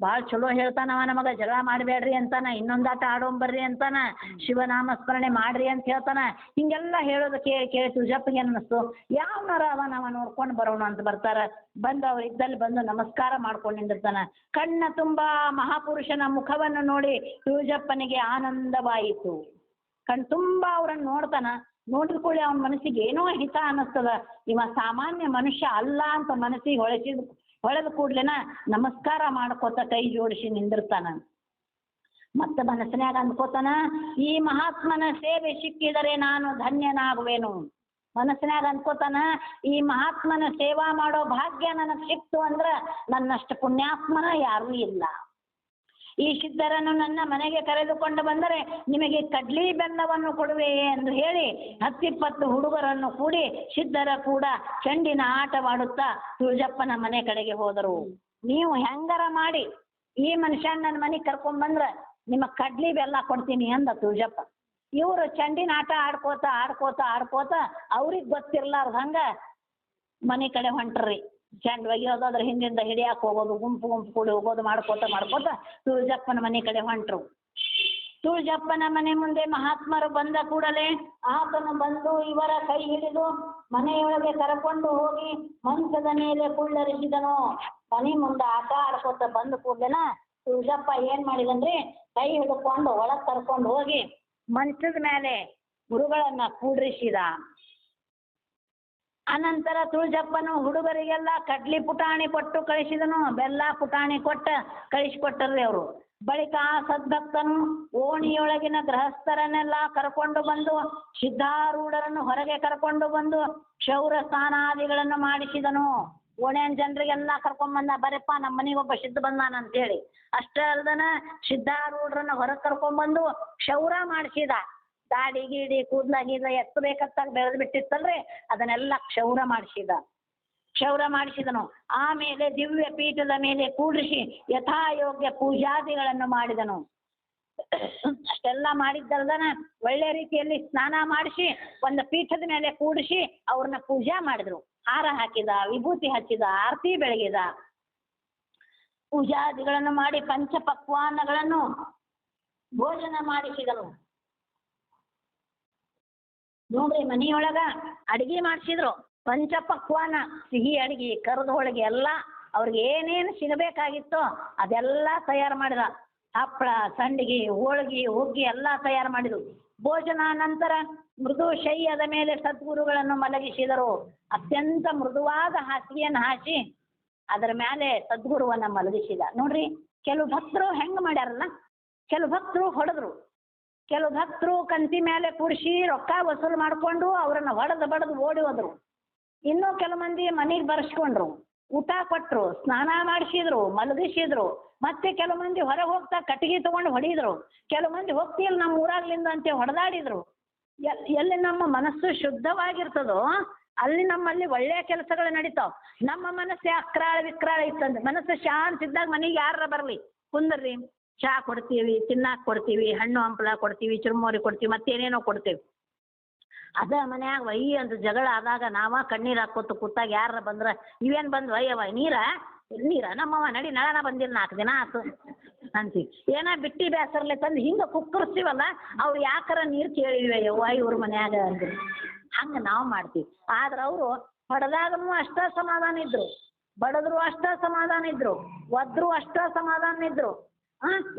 ಭಾಳ ಚಲೋ ಹೇಳ್ತಾನ, ಅವ ನಮಗ ಜಗಳ ಮಾಡಬೇಡ್ರಿ ಅಂತಾನ, ಇನ್ನೊಂದು ಆಟ ಆಡೋಂಬರ್ರಿ ಅಂತಾನ, ಶಿವನಾಮಸ್ಮರಣೆ ಮಾಡ್ರಿ ಅಂತ ಹೇಳ್ತಾನ. ಹಿಂಗೆಲ್ಲ ಹೇಳೋದು ಕೇಳಿ ತುಳಜಪ್ಪಗೆ ಏನು ಅನ್ನಿಸ್ತು, ಯಾವನಾರ ಅವ ನಾವ ನೋಡ್ಕೊಂಡು ಬರೋಣ ಅಂತ ಬರ್ತಾರ. ಬಂದು ಅವ್ರ ಇದ್ದಲ್ಲಿ ಬಂದು ನಮಸ್ಕಾರ ಮಾಡ್ಕೊಂಡು ನಿಂದಿರ್ತಾನ. ಕಣ್ಣ ತುಂಬಾ ಮಹಾಪುರುಷನ ಮುಖವನ್ನು ನೋಡಿ ತುಳಜಪ್ಪನಿಗೆ ಆನಂದವಾಯಿತು. ಕಣ್ ತುಂಬಾ ಅವ್ರನ್ನ ನೋಡ್ತಾನ. ನೋಡಿದ ಕೂಡಲೇ ಅವನ ಮನಸ್ಸಿಗೆ ಏನೋ ಹಿತ ಅನ್ನಿಸ್ತದ. ಇವ ಸಾಮಾನ್ಯ ಮನುಷ್ಯ ಅಲ್ಲ ಅಂತ ಮನಸ್ಸಿಗೆ ಹೊಳೆದ ಕೂಡ್ಲೆನ ನಮಸ್ಕಾರ ಮಾಡ್ಕೋತ ಕೈ ಜೋಡಿಸಿ ನಿಂದಿರ್ತಾನ. ಮತ್ತೆ ಮನಸ್ಸಿನಾಗ ಅಂದ್ಕೋತಾನ, ಈ ಮಹಾತ್ಮನ ಸೇವೆ ಸಿಕ್ಕಿದರೆ ನಾನು ಧನ್ಯನಾಗುವೆನು. ಮನಸ್ಸಿನಾಗ ಅಂದ್ಕೋತಾನ, ಈ ಮಹಾತ್ಮನ ಸೇವಾ ಮಾಡೋ ಭಾಗ್ಯ ನನಗೆ ಸಿಕ್ತು ಅಂದ್ರೆ ನನ್ನಷ್ಟು ಪುಣ್ಯಾತ್ಮನ ಯಾರೂ ಇಲ್ಲ. ಈ ಸಿದ್ಧರನ್ನು ನನ್ನ ಮನೆಗೆ ಕರೆದುಕೊಂಡು ಬಂದರೆ ನಿಮಗೆ ಕಡ್ಲಿ ಬೆಲ್ಲವನ್ನು ಕೊಡುವೆ ಎಂದು ಹೇಳಿ 10-20 ಹುಡುಗರನ್ನು ಕೂಡಿ ಸಿದ್ಧರ ಕೂಡ ಚೆಂಡಿನ ಆಟವಾಡುತ್ತಾ ತುಳಜಪ್ಪನ ಮನೆ ಕಡೆಗೆ ಹೋದರು. ನೀವು ಹೆಂಗಾರ ಮಾಡಿ ಈ ಮನುಷ್ಯನ ನನ್ನ ಮನೆಗೆ ಕರ್ಕೊಂಡ್ಬಂದ್ರೆ ನಿಮ್ಮ ಕಡ್ಲಿ ಬೆಲ್ಲ ಕೊಡ್ತೀನಿ ಅಂದ ತುಳಜಪ್ಪ. ಇವರು ಚೆಂಡಿನ ಆಟ ಆಡ್ಕೋತ ಅವ್ರಿಗೆ ಗೊತ್ತಿರ್ಲಾರ್ದಂಗ ಮನೆ ಕಡೆ ಹೊಂಟ್ರಿ. ಚೆಂಡು ಒಗೆಯೋದಾದ್ರೆ ಹಿಂದಿಂದ ಹಿಡಿಯಾಕೆ ಹೋಗೋದು, ಗುಂಪು ಕೂಡಿ ಹೋಗೋದು ಮಾಡ್ಕೋತ ತುಳಜಪ್ಪನ ಮನೆ ಕಡೆ ಹೊಂಟ್ರು. ತುಳಜಪ್ಪನ ಮನೆ ಮುಂದೆ ಮಹಾತ್ಮರು ಬಂದ ಕೂಡಲೇ ಆತನು ಬಂದು ಇವರ ಕೈ ಹಿಡಿದು ಮನೆಯೊಳಗೆ ಕರ್ಕೊಂಡು ಹೋಗಿ ಮಂಚದ ಮೇಲೆ ಕುಳ್ಳರಿಸಿದನು. ಮನೆ ಮುಂದೆ ಆಟ ಆಡ್ಕೋತ ಬಂದ ಕೂಡಲೇನ ತುಳಜಪ್ಪ ಏನ್ ಮಾಡಿದನ್ರಿ, ಕೈ ಹಿಡ್ಕೊಂಡು ಒಳಗೆ ಕರ್ಕೊಂಡು ಹೋಗಿ ಮಂಚದ ಮೇಲೆ ಗುರುಗಳನ್ನ ಕೂಡ್ರಿಸಿದ. ಅನಂತರ ತುಳಜಪ್ಪನು ಹುಡುಗರಿಗೆಲ್ಲ ಕಡ್ಲಿ ಪುಟಾಣಿ ಕೊಟ್ಟು ಕಳಿಸಿದನು. ಬೆಲ್ಲ ಪುಟಾಣಿ ಕಳಿಸಿಕೊಟ್ಟರ್ರಿ ಅವರು. ಬಳಿಕ ಆ ಸದ್ಭಕ್ತನು ಓಣಿಯೊಳಗಿನ ಗೃಹಸ್ಥರನ್ನೆಲ್ಲ ಕರ್ಕೊಂಡು ಬಂದು ಸಿದ್ಧಾರೂಢರನ್ನು ಹೊರಗೆ ಕರ್ಕೊಂಡು ಬಂದು ಕ್ಷೌರ ಸ್ನಾನಾದಿಗಳನ್ನು ಮಾಡಿಸಿದನು. ಓಣ್ಯಾನ ಜನರಿಗೆಲ್ಲ ಕರ್ಕೊಂಡ್ಬಂದ, ಬರಪ್ಪ ನಮ್ಮ ಮನೆಗೆ ಒಬ್ಬ ಸಿದ್ಧ ಬಂದಾನ ಅಂತೇಳಿ. ಅಷ್ಟೇ ಅಲ್ದನ ಸಿದ್ಧಾರೂಢರನ್ನ ಹೊರಗೆ ಕರ್ಕೊಂಡ್ಬಂದು ಕ್ಷೌರ ಮಾಡಿಸಿದ. ದಾಡಿ ಗೀಡಿ ಕೂದ್ಲ ಎತ್ತಬೇಕತ್ತಾಗ ಬೆಳೆದು ಬಿಟ್ಟಿತ್ತಲ್ರಿ, ಅದನ್ನೆಲ್ಲ ಕ್ಷೌರ ಮಾಡಿಸಿದನು. ಆಮೇಲೆ ದಿವ್ಯ ಪೀಠದ ಮೇಲೆ ಕೂಡಿಸಿ ಯಥಾಯೋಗ್ಯ ಪೂಜಾದಿಗಳನ್ನು ಮಾಡಿದನು. ಅಷ್ಟೆಲ್ಲ ಮಾಡಿದ್ದಲ್ದನ ಒಳ್ಳೆ ರೀತಿಯಲ್ಲಿ ಸ್ನಾನ ಮಾಡಿಸಿ ಒಂದು ಪೀಠದ ಮೇಲೆ ಕೂಡಿಸಿ ಅವ್ರನ್ನ ಪೂಜಾ ಮಾಡಿದ್ರು. ಹಾರ ಹಾಕಿದ, ವಿಭೂತಿ ಹಚ್ಚಿದ, ಆರತಿ ಬೆಳಗಿದ, ಪೂಜಾದಿಗಳನ್ನು ಮಾಡಿ ಪಂಚಪಕ್ವಾನ್ನಗಳನ್ನು ಭೋಜನ ಮಾಡಿಸಿದನು. ನೋಡ್ರಿ, ಮನೆಯೊಳಗ ಅಡಿಗೆ ಮಾಡಿಸಿದ್ರು. ಪಂಚಪಕ್ವಾನ, ಸಿಹಿ ಅಡಿಗೆ, ಕರದ ಹೋಳಿಗೆ ಎಲ್ಲ ಅವ್ರಿಗೆ ಏನೇನು ಸಿಗಬೇಕಾಗಿತ್ತೋ ಅದೆಲ್ಲ ತಯಾರು ಮಾಡಿದ. ಹಪ್ಪಳ, ಸಂಡಿಗೆ, ಹೋಳಿಗೆ, ಹುಗ್ಗಿ ಎಲ್ಲ ತಯಾರು ಮಾಡಿದ್ರು. ಭೋಜನ ನಂತರ ಮೃದು ಶಯ್ಯದ ಮೇಲೆ ಸದ್ಗುರುಗಳನ್ನು ಮಲಗಿಸಿದರು. ಅತ್ಯಂತ ಮೃದುವಾದ ಹಾಸಿಗೆಯನ್ನು ಹಾಸಿ ಅದರ ಮೇಲೆ ಸದ್ಗುರುವನ್ನ ಮಲಗಿಸಿದ. ನೋಡ್ರಿ, ಕೆಲವು ಭಕ್ತರು ಹೆಂಗ್ ಮಾಡ್ಯಾರಲ್ಲ, ಕೆಲವು ಭಕ್ತರು ಹೊಡೆದ್ರು, ಕೆಲವು ಭಕ್ತರು ಕಂತಿ ಮೇಲೆ ಕೂರಿಸಿ ರೊಕ್ಕ ವಸೂಲು ಮಾಡಿಕೊಂಡು ಅವ್ರನ್ನ ಹೊಡೆದು ಬಡದು ಓಡಿ ಹೋದ್ರು. ಇನ್ನೂ ಕೆಲವು ಮಂದಿ ಮನೆಗೆ ಬರ್ಸ್ಕೊಂಡ್ರು, ಊಟ ಕೊಟ್ರು, ಸ್ನಾನ ಮಾಡಿಸಿದ್ರು, ಮಲಗಿಸಿದ್ರು. ಮತ್ತೆ ಕೆಲವು ಮಂದಿ ಹೊರಗೆ ಹೋಗ್ತಾ ಕಟ್ಟಿಗೆ ತಗೊಂಡು ಹೊಡಿದ್ರು. ಕೆಲವು ಮಂದಿ ಹೋಗ್ತಿಲ್ಲ ನಮ್ಮ ಊರಾಗ್ಲಿಂದ ಅಂತ ಹೊಡೆದಾಡಿದ್ರು. ಎಲ್ಲಿ ನಮ್ಮ ಮನಸ್ಸು ಶುದ್ಧವಾಗಿರ್ತದೋ ಅಲ್ಲಿ ನಮ್ಮಲ್ಲಿ ಒಳ್ಳೆಯ ಕೆಲಸಗಳು ನಡೀತಾವ. ನಮ್ಮ ಮನಸ್ಸು ಅಕ್ರಾಳ ವಿಕ್ರಾಳ ಇತ್ತಂದ್ರೆ, ಮನಸ್ಸು ಶಾಂತ ಇದ್ದಾಗ ಮನೆಗೆ ಯಾರ ಬರಲಿ, ಕುಂದ್ರಿ, ಚಾ ಕೊಡ್ತೀವಿ, ತಿನ್ನಾಕ್ ಕೊಡ್ತೀವಿ, ಹಣ್ಣು ಹಂಪಲ ಕೊಡ್ತೀವಿ, ಚುರುಮುರಿ ಕೊಡ್ತೀವಿ, ಮತ್ತೇನೇನೋ ಕೊಡ್ತೀವಿ. ಅದ ಮನ್ಯಾಗ ವೈ ಅಂತ ಜಗಳ ಆದಾಗ ನಾವ ಕಣ್ಣೀರು ಹಾಕೋತ ಕೂತಾಗ ಯಾರ ಬಂದ್ರ ಇವೇನ್ ಬಂದ್ ಅಯ್ಯವ ನೀರ ನಮ್ಮವ್ವ ನಡಿ ನಳನ ಬಂದಿಲ್ಲ 4 ದಿನ ಆತು ಅಂತೀವಿ. ಏನ ಬಿಟ್ಟಿ ಬೇಸರ್ಲೆ ತಂದು ಹಿಂಗ ಕುಕ್ಕರ್ಸ್ತೀವಲ್ಲ, ಅವ್ರು ಯಾಕಾರ ನೀರು ಕೇಳಿದ್ವಿ ಯವ್ವ ಇವ್ರ ಮನ್ಯಾಗ ಅಂದ್ರಿ. ಹಂಗ ನಾವು ಮಾಡ್ತೀವಿ. ಆದ್ರ ಅವರು ಹೊಡೆದಾಗನು ಅಷ್ಟ ಸಮಾಧಾನ ಇದ್ರು, ಬಡದ್ರು ಅಷ್ಟ ಸಮಾಧಾನ ಇದ್ರು, ಒದ್ರು ಅಷ್ಟ ಸಮಾಧಾನ ಇದ್ರು.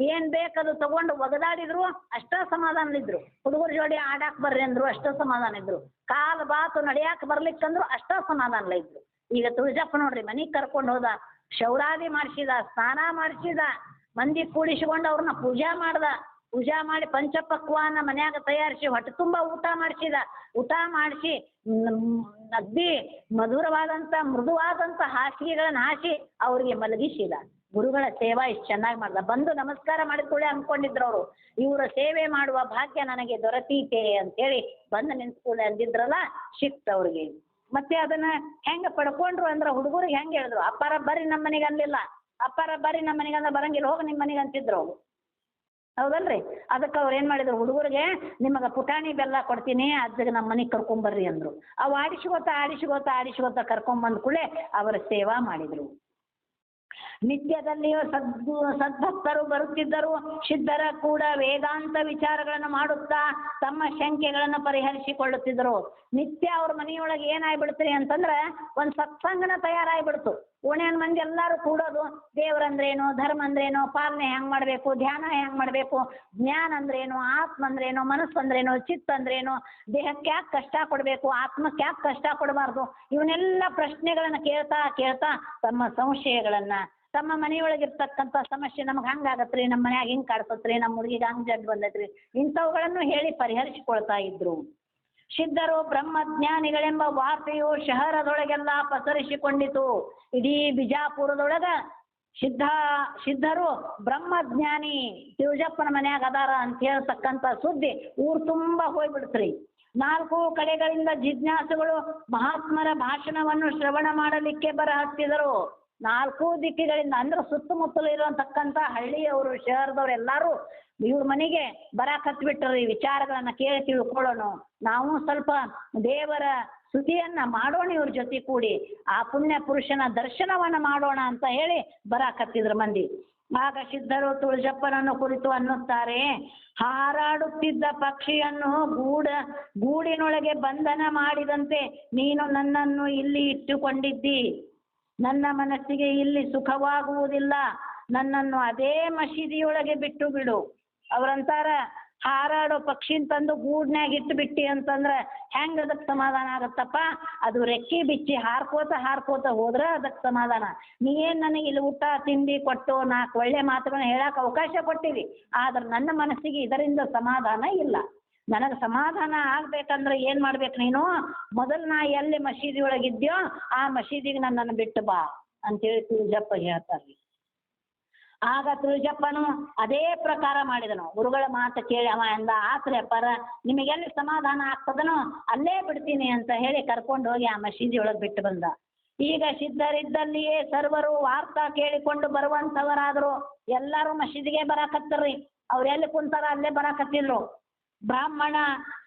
ಏನ್ ಬೇಕದು ತಗೊಂಡು ಒಗದಾಡಿದ್ರು ಅಷ್ಟ ಸಮಾಧಾನ ಇದ್ರು. ಹುಡುಗರ ಜೋಡಿ ಆಡಾಕ್ ಬರ್ರಿ ಅಂದ್ರು ಅಷ್ಟ ಸಮಾಧಾನ ಇದ್ರು. ಕಾಲು ಬಾತು ನಡಿಯಾಕ ಬರ್ಲಿಕ್ಕಂದ್ರು ಅಷ್ಟ ಸಮಾಧಾನ ಇದ್ರು. ಈಗ ತುಳಜಪ್ಪ ನೋಡ್ರಿ, ಮನಿಗ್ ಕರ್ಕೊಂಡು ಹೋದ, ಶೌರಾದಿ ಮಾಡಿಸಿದ, ಸ್ನಾನ ಮಾಡಿಸಿದ, ಮಂದಿ ಕೂಡಿಸಿಕೊಂಡು ಅವ್ರನ್ನ ಪೂಜಾ ಮಾಡ್ದ. ಪೂಜಾ ಮಾಡಿ ಪಂಚಪಕ್ವಾನ ಮನ್ಯಾಗ ತಯಾರಿಸಿ ಹೊಟ್ಟೆ ತುಂಬಾ ಊಟ ಮಾಡಿಸಿದ. ಊಟ ಮಾಡಿಸಿ ಅಗ್ದಿ ಮಧುರವಾದಂತ ಮೃದುವಾದಂತ ಹಾಸಿಗೆಗಳನ್ನ ಹಾಸಿ ಅವ್ರಿಗೆ ಮಲಗಿಸಿದ. ಗುರುಗಳ ಸೇವಾ ಇಷ್ಟು ಚೆನ್ನಾಗಿ ಮಾಡ್ದ. ಬಂದು ನಮಸ್ಕಾರ ಮಾಡಿದ ಕೂಡಲೇ ಅನ್ಕೊಂಡಿದ್ರು ಅವರು, ಇವರ ಸೇವೆ ಮಾಡುವ ಭಾಗ್ಯ ನನಗೆ ದೊರತೀತೆ ಅಂತೇಳಿ ಬಂದು ನಿಂತ್ಕೊಳ್ಳಿ ಅಂದಿದ್ರಲ್ಲ, ಸಿಕ್ತ ಅವ್ರಿಗೆ. ಮತ್ತೆ ಅದನ್ನ ಹೆಂಗ ಪಡ್ಕೊಂಡ್ರು ಅಂದ್ರ, ಹುಡುಗರಿಗೆ ಹೆಂಗ ಹೇಳಿದ್ರು, ಅಪ್ಪಾರ ಬರ್ರಿ ನಮ್ಮ ಮನೆಗೆ ಅನ್ಲಿಲ್ಲ, ಅಪ್ಪಾರ ಬರ್ರಿ ನಮ್ಮ ಮನೆಗೆ ಅಂದ್ರ ಬರಂಗಿಲ್ಲ, ಹೋಗಿ ನಿಮ್ಮ ಮನೆಗೆ ಅಂತಿದ್ರು ಅವ್ರು. ಹೌದಲ್ರಿ? ಅದಕ್ಕೆ ಅವ್ರು ಏನ್ ಮಾಡಿದ್ರು, ಹುಡುಗರಿಗೆ ನಿಮಗ ಪುಟಾಣಿ ಬೆಲ್ಲ ಕೊಡ್ತೀನಿ, ಅಜ್ಜಗೆ ನಮ್ಮ ಮನೆಗೆ ಕರ್ಕೊಂಬರ್ರಿ ಅಂದ್ರು. ಅವು ಆಡಿಸ್ಕೋತ ಕರ್ಕೊಂಬಂದ್ ಕೂಡಲೇ ಅವರ ಸೇವಾ ಮಾಡಿದ್ರು. ನಿತ್ಯದಲ್ಲಿಯೂ ಸದ್ಭಕ್ತರು ಬರುತ್ತಿದ್ದರು. ಸಿದ್ಧರ ಕೂಡ ವೇದಾಂತ ವಿಚಾರಗಳನ್ನು ಮಾಡುತ್ತಾ ತಮ್ಮ ಶಂಕೆಗಳನ್ನು ಪರಿಹರಿಸಿಕೊಳ್ಳುತ್ತಿದ್ದರು. ನಿತ್ಯ ಅವ್ರ ಮನೆಯೊಳಗೆ ಏನಾಗ್ಬಿಡ್ತೀರಿ ಅಂತಂದ್ರೆ ಒಂದು ಸತ್ಸಂಗನ ತಯಾರಾಗ್ಬಿಡ್ತು. ಓಣ್ಯಾನ ಮಂದಿ ಎಲ್ಲಾರು ಕೂಡೋದು, ದೇವ್ರಂದ್ರೇನು, ಧರ್ಮ ಅಂದ್ರೇನು, ಪಾಲನೆ ಹೆಂಗ್ ಮಾಡ್ಬೇಕು, ಧ್ಯಾನ ಹೆಂಗ್ ಮಾಡ್ಬೇಕು, ಜ್ಞಾನ ಅಂದ್ರೇನು, ಆತ್ಮ ಅಂದ್ರೇನು, ಮನಸ್ಸು ಅಂದ್ರೇನು, ಚಿತ್ತ ಅಂದ್ರೇನು, ದೇಹಕ್ಕೆ ಯಾಕೆ ಕಷ್ಟ ಕೊಡ್ಬೇಕು, ಆತ್ಮಕ್ಕೆ ಯಾಕೆ ಕಷ್ಟ ಕೊಡಬಾರ್ದು, ಇವನ್ನೆಲ್ಲ ಪ್ರಶ್ನೆಗಳನ್ನ ಕೇಳ್ತಾ ತಮ್ಮ ಸಂಶಯಗಳನ್ನ, ತಮ್ಮ ಮನೆಯೊಳಗಿರ್ತಕ್ಕಂಥ ಸಮಸ್ಯೆ ನಮ್ಗೆ ಹಂಗಾಗತ್ರಿ, ನಮ್ಮ ಮನ್ಯಾಗ ಹಿಂಗ್ ಕಾಡ್ಸತ್ರಿ, ನಮ್ಮ ಹುಡುಗಿಗೆ ಹಂಗ್ ಜಡ್ ಬಂದೈತ್ರಿ, ಇಂಥವುಗಳನ್ನು ಹೇಳಿ ಪರಿಹರಿಸಿಕೊಳ್ತಾ ಇದ್ರು. ಸಿದ್ಧರು ಬ್ರಹ್ಮಜ್ಞಾನಿಗಳೆಂಬ ವಾರ್ತೆಯು ಶಹರದೊಳಗೆಲ್ಲ ಪಸರಿಸಿಕೊಂಡಿತು. ಇಡೀ ಬಿಜಾಪುರದೊಳಗ ಸಿದ್ಧರು ಬ್ರಹ್ಮಜ್ಞಾನಿ ತಿರುಜಪ್ಪನ ಮನ್ಯಾಗ ಅದಾರ ಅಂತ ಹೇಳ್ತಕ್ಕಂಥ ಸುದ್ದಿ ಊರು ತುಂಬಾ ಹೋಗ್ಬಿಡ್ತ್ರಿ. 4 ಕಡೆಗಳಿಂದ ಜಿಜ್ಞಾಸುಗಳು ಮಹಾತ್ಮರ ಭಾಷಣವನ್ನು ಶ್ರವಣ ಮಾಡಲಿಕ್ಕೆ ಹತ್ತಿದರು. 4 ದಿಕ್ಕಿಗಳಿಂದ ಅಂದ್ರೆ ಸುತ್ತಮುತ್ತಲು ಇರುವಂತಕ್ಕಂಥ ಹಳ್ಳಿಯವರು, ಶಹರದವ್ರು ಎಲ್ಲಾರು ಇವ್ರ ಮನೆಗೆ ಹತ್ಬಿಟ್ರಿ. ವಿಚಾರಗಳನ್ನ ಕೇಳಿ ತಿಳ್ಕೊಳ್ಳೋಣ, ನಾವು ಸ್ವಲ್ಪ ದೇವರ ಸ್ತುತಿಯನ್ನ ಮಾಡೋಣ, ಇವ್ರ ಜೊತೆ ಕೂಡಿ ಆ ಪುಣ್ಯ ಪುರುಷನ ದರ್ಶನವನ್ನ ಮಾಡೋಣ ಅಂತ ಹೇಳಿ ಹತ್ತಿದ್ರ ಮಂದಿ. ಆಗ ಸಿದ್ಧರು ತುಳಜಪ್ಪನನ್ನು ಕುರಿತು ಅನ್ನುತ್ತಾರೆ, ಹಾರಾಡುತ್ತಿದ್ದ ಪಕ್ಷಿಯನ್ನು ಗೂಡಿನೊಳಗೆ ಬಂಧನ ಮಾಡಿದಂತೆ ನೀನು ನನ್ನನ್ನು ಇಲ್ಲಿ ಇಟ್ಟುಕೊಂಡಿದ್ದಿ. ನನ್ನ ಮನಸ್ಸಿಗೆ ಇಲ್ಲಿ ಸುಖವಾಗುವುದಿಲ್ಲ, ನನ್ನನ್ನು ಅದೇ ಮಸೀದಿಯೊಳಗೆ ಬಿಟ್ಟು ಬಿಡು. ಅವ್ರಂತಾರ, ಹಾರಾಡೋ ಪಕ್ಷಿನ ತಂದು ಗೂಡ್ನ್ಯಾಗ ಇಟ್ಟು ಬಿಟ್ಟಿ ಅಂತಂದ್ರ ಹೆಂಗ ಅದಕ್ಕೆ ಸಮಾಧಾನ ಆಗತ್ತಪ್ಪ? ಅದು ರೆಕ್ಕಿ ಬಿಚ್ಚಿ ಹಾರ್ಕೋತ ಹೋದ್ರ ಅದಕ್ಕೆ ಸಮಾಧಾನ. ನೀನ್ ನನಗೆ ಇಲ್ಲಿ ಊಟ ತಿಂಡಿ ಕೊಟ್ಟು 4 ಒಳ್ಳೆ ಮಾತುಗಳನ್ನ ಹೇಳಕ್ ಅವಕಾಶ ಕೊಟ್ಟಿವಿ, ಆದ್ರೆ ನನ್ನ ಮನಸ್ಸಿಗೆ ಇದರಿಂದ ಸಮಾಧಾನ ಇಲ್ಲ. ನನಗೆ ಸಮಾಧಾನ ಆಗ್ಬೇಕಂದ್ರೆ ಏನ್ ಮಾಡ್ಬೇಕು, ನೀನು ಮೊದಲು ನಾ ಎಲ್ಲಿ ಮಸೀದಿ ಒಳಗಿದ್ಯೋ ಆ ಮಸೀದಿಗೆ ನನ್ನನ್ನು ಬಿಟ್ಟು ಬಾ ಅಂತೇಳಿ ತುಳಜಪ್ಪ ಹೇಳ್ತಾರ್ರಿ. ಆಗ ತುಳಜಪ್ಪನು ಅದೇ ಪ್ರಕಾರ ಮಾಡಿದನು. ಗುರುಗಳ ಮಾತು ಕೇಳಿ ಅವ ಎಂದ, ಆತ್ರಿ ಅಪ್ಪಾರ, ನಿಮಗೆಲ್ಲಿ ಸಮಾಧಾನ ಆಗ್ತದನೋ ಅಲ್ಲೇ ಬಿಡ್ತೀನಿ ಅಂತ ಹೇಳಿ ಕರ್ಕೊಂಡು ಹೋಗಿ ಆ ಮಸೀದಿ ಒಳಗೆ ಬಿಟ್ಟು ಬಂದ. ಈಗ ಸಿದ್ಧರಿದ್ದಲ್ಲಿಯೇ ಸರ್ವರು ವಾರ್ತಾ ಕೇಳಿಕೊಂಡು ಬರುವಂತವರಾದ್ರು. ಎಲ್ಲಾರು ಮಸೀದಿಗೆ ಬರಾಕತ್ತರ್ರಿ. ಅವ್ರು ಎಲ್ಲಿ ಕುಂತಾರ ಅಲ್ಲೇ ಬರಾಕತ್ತಿದ್ರು. ಬ್ರಾಹ್ಮಣ,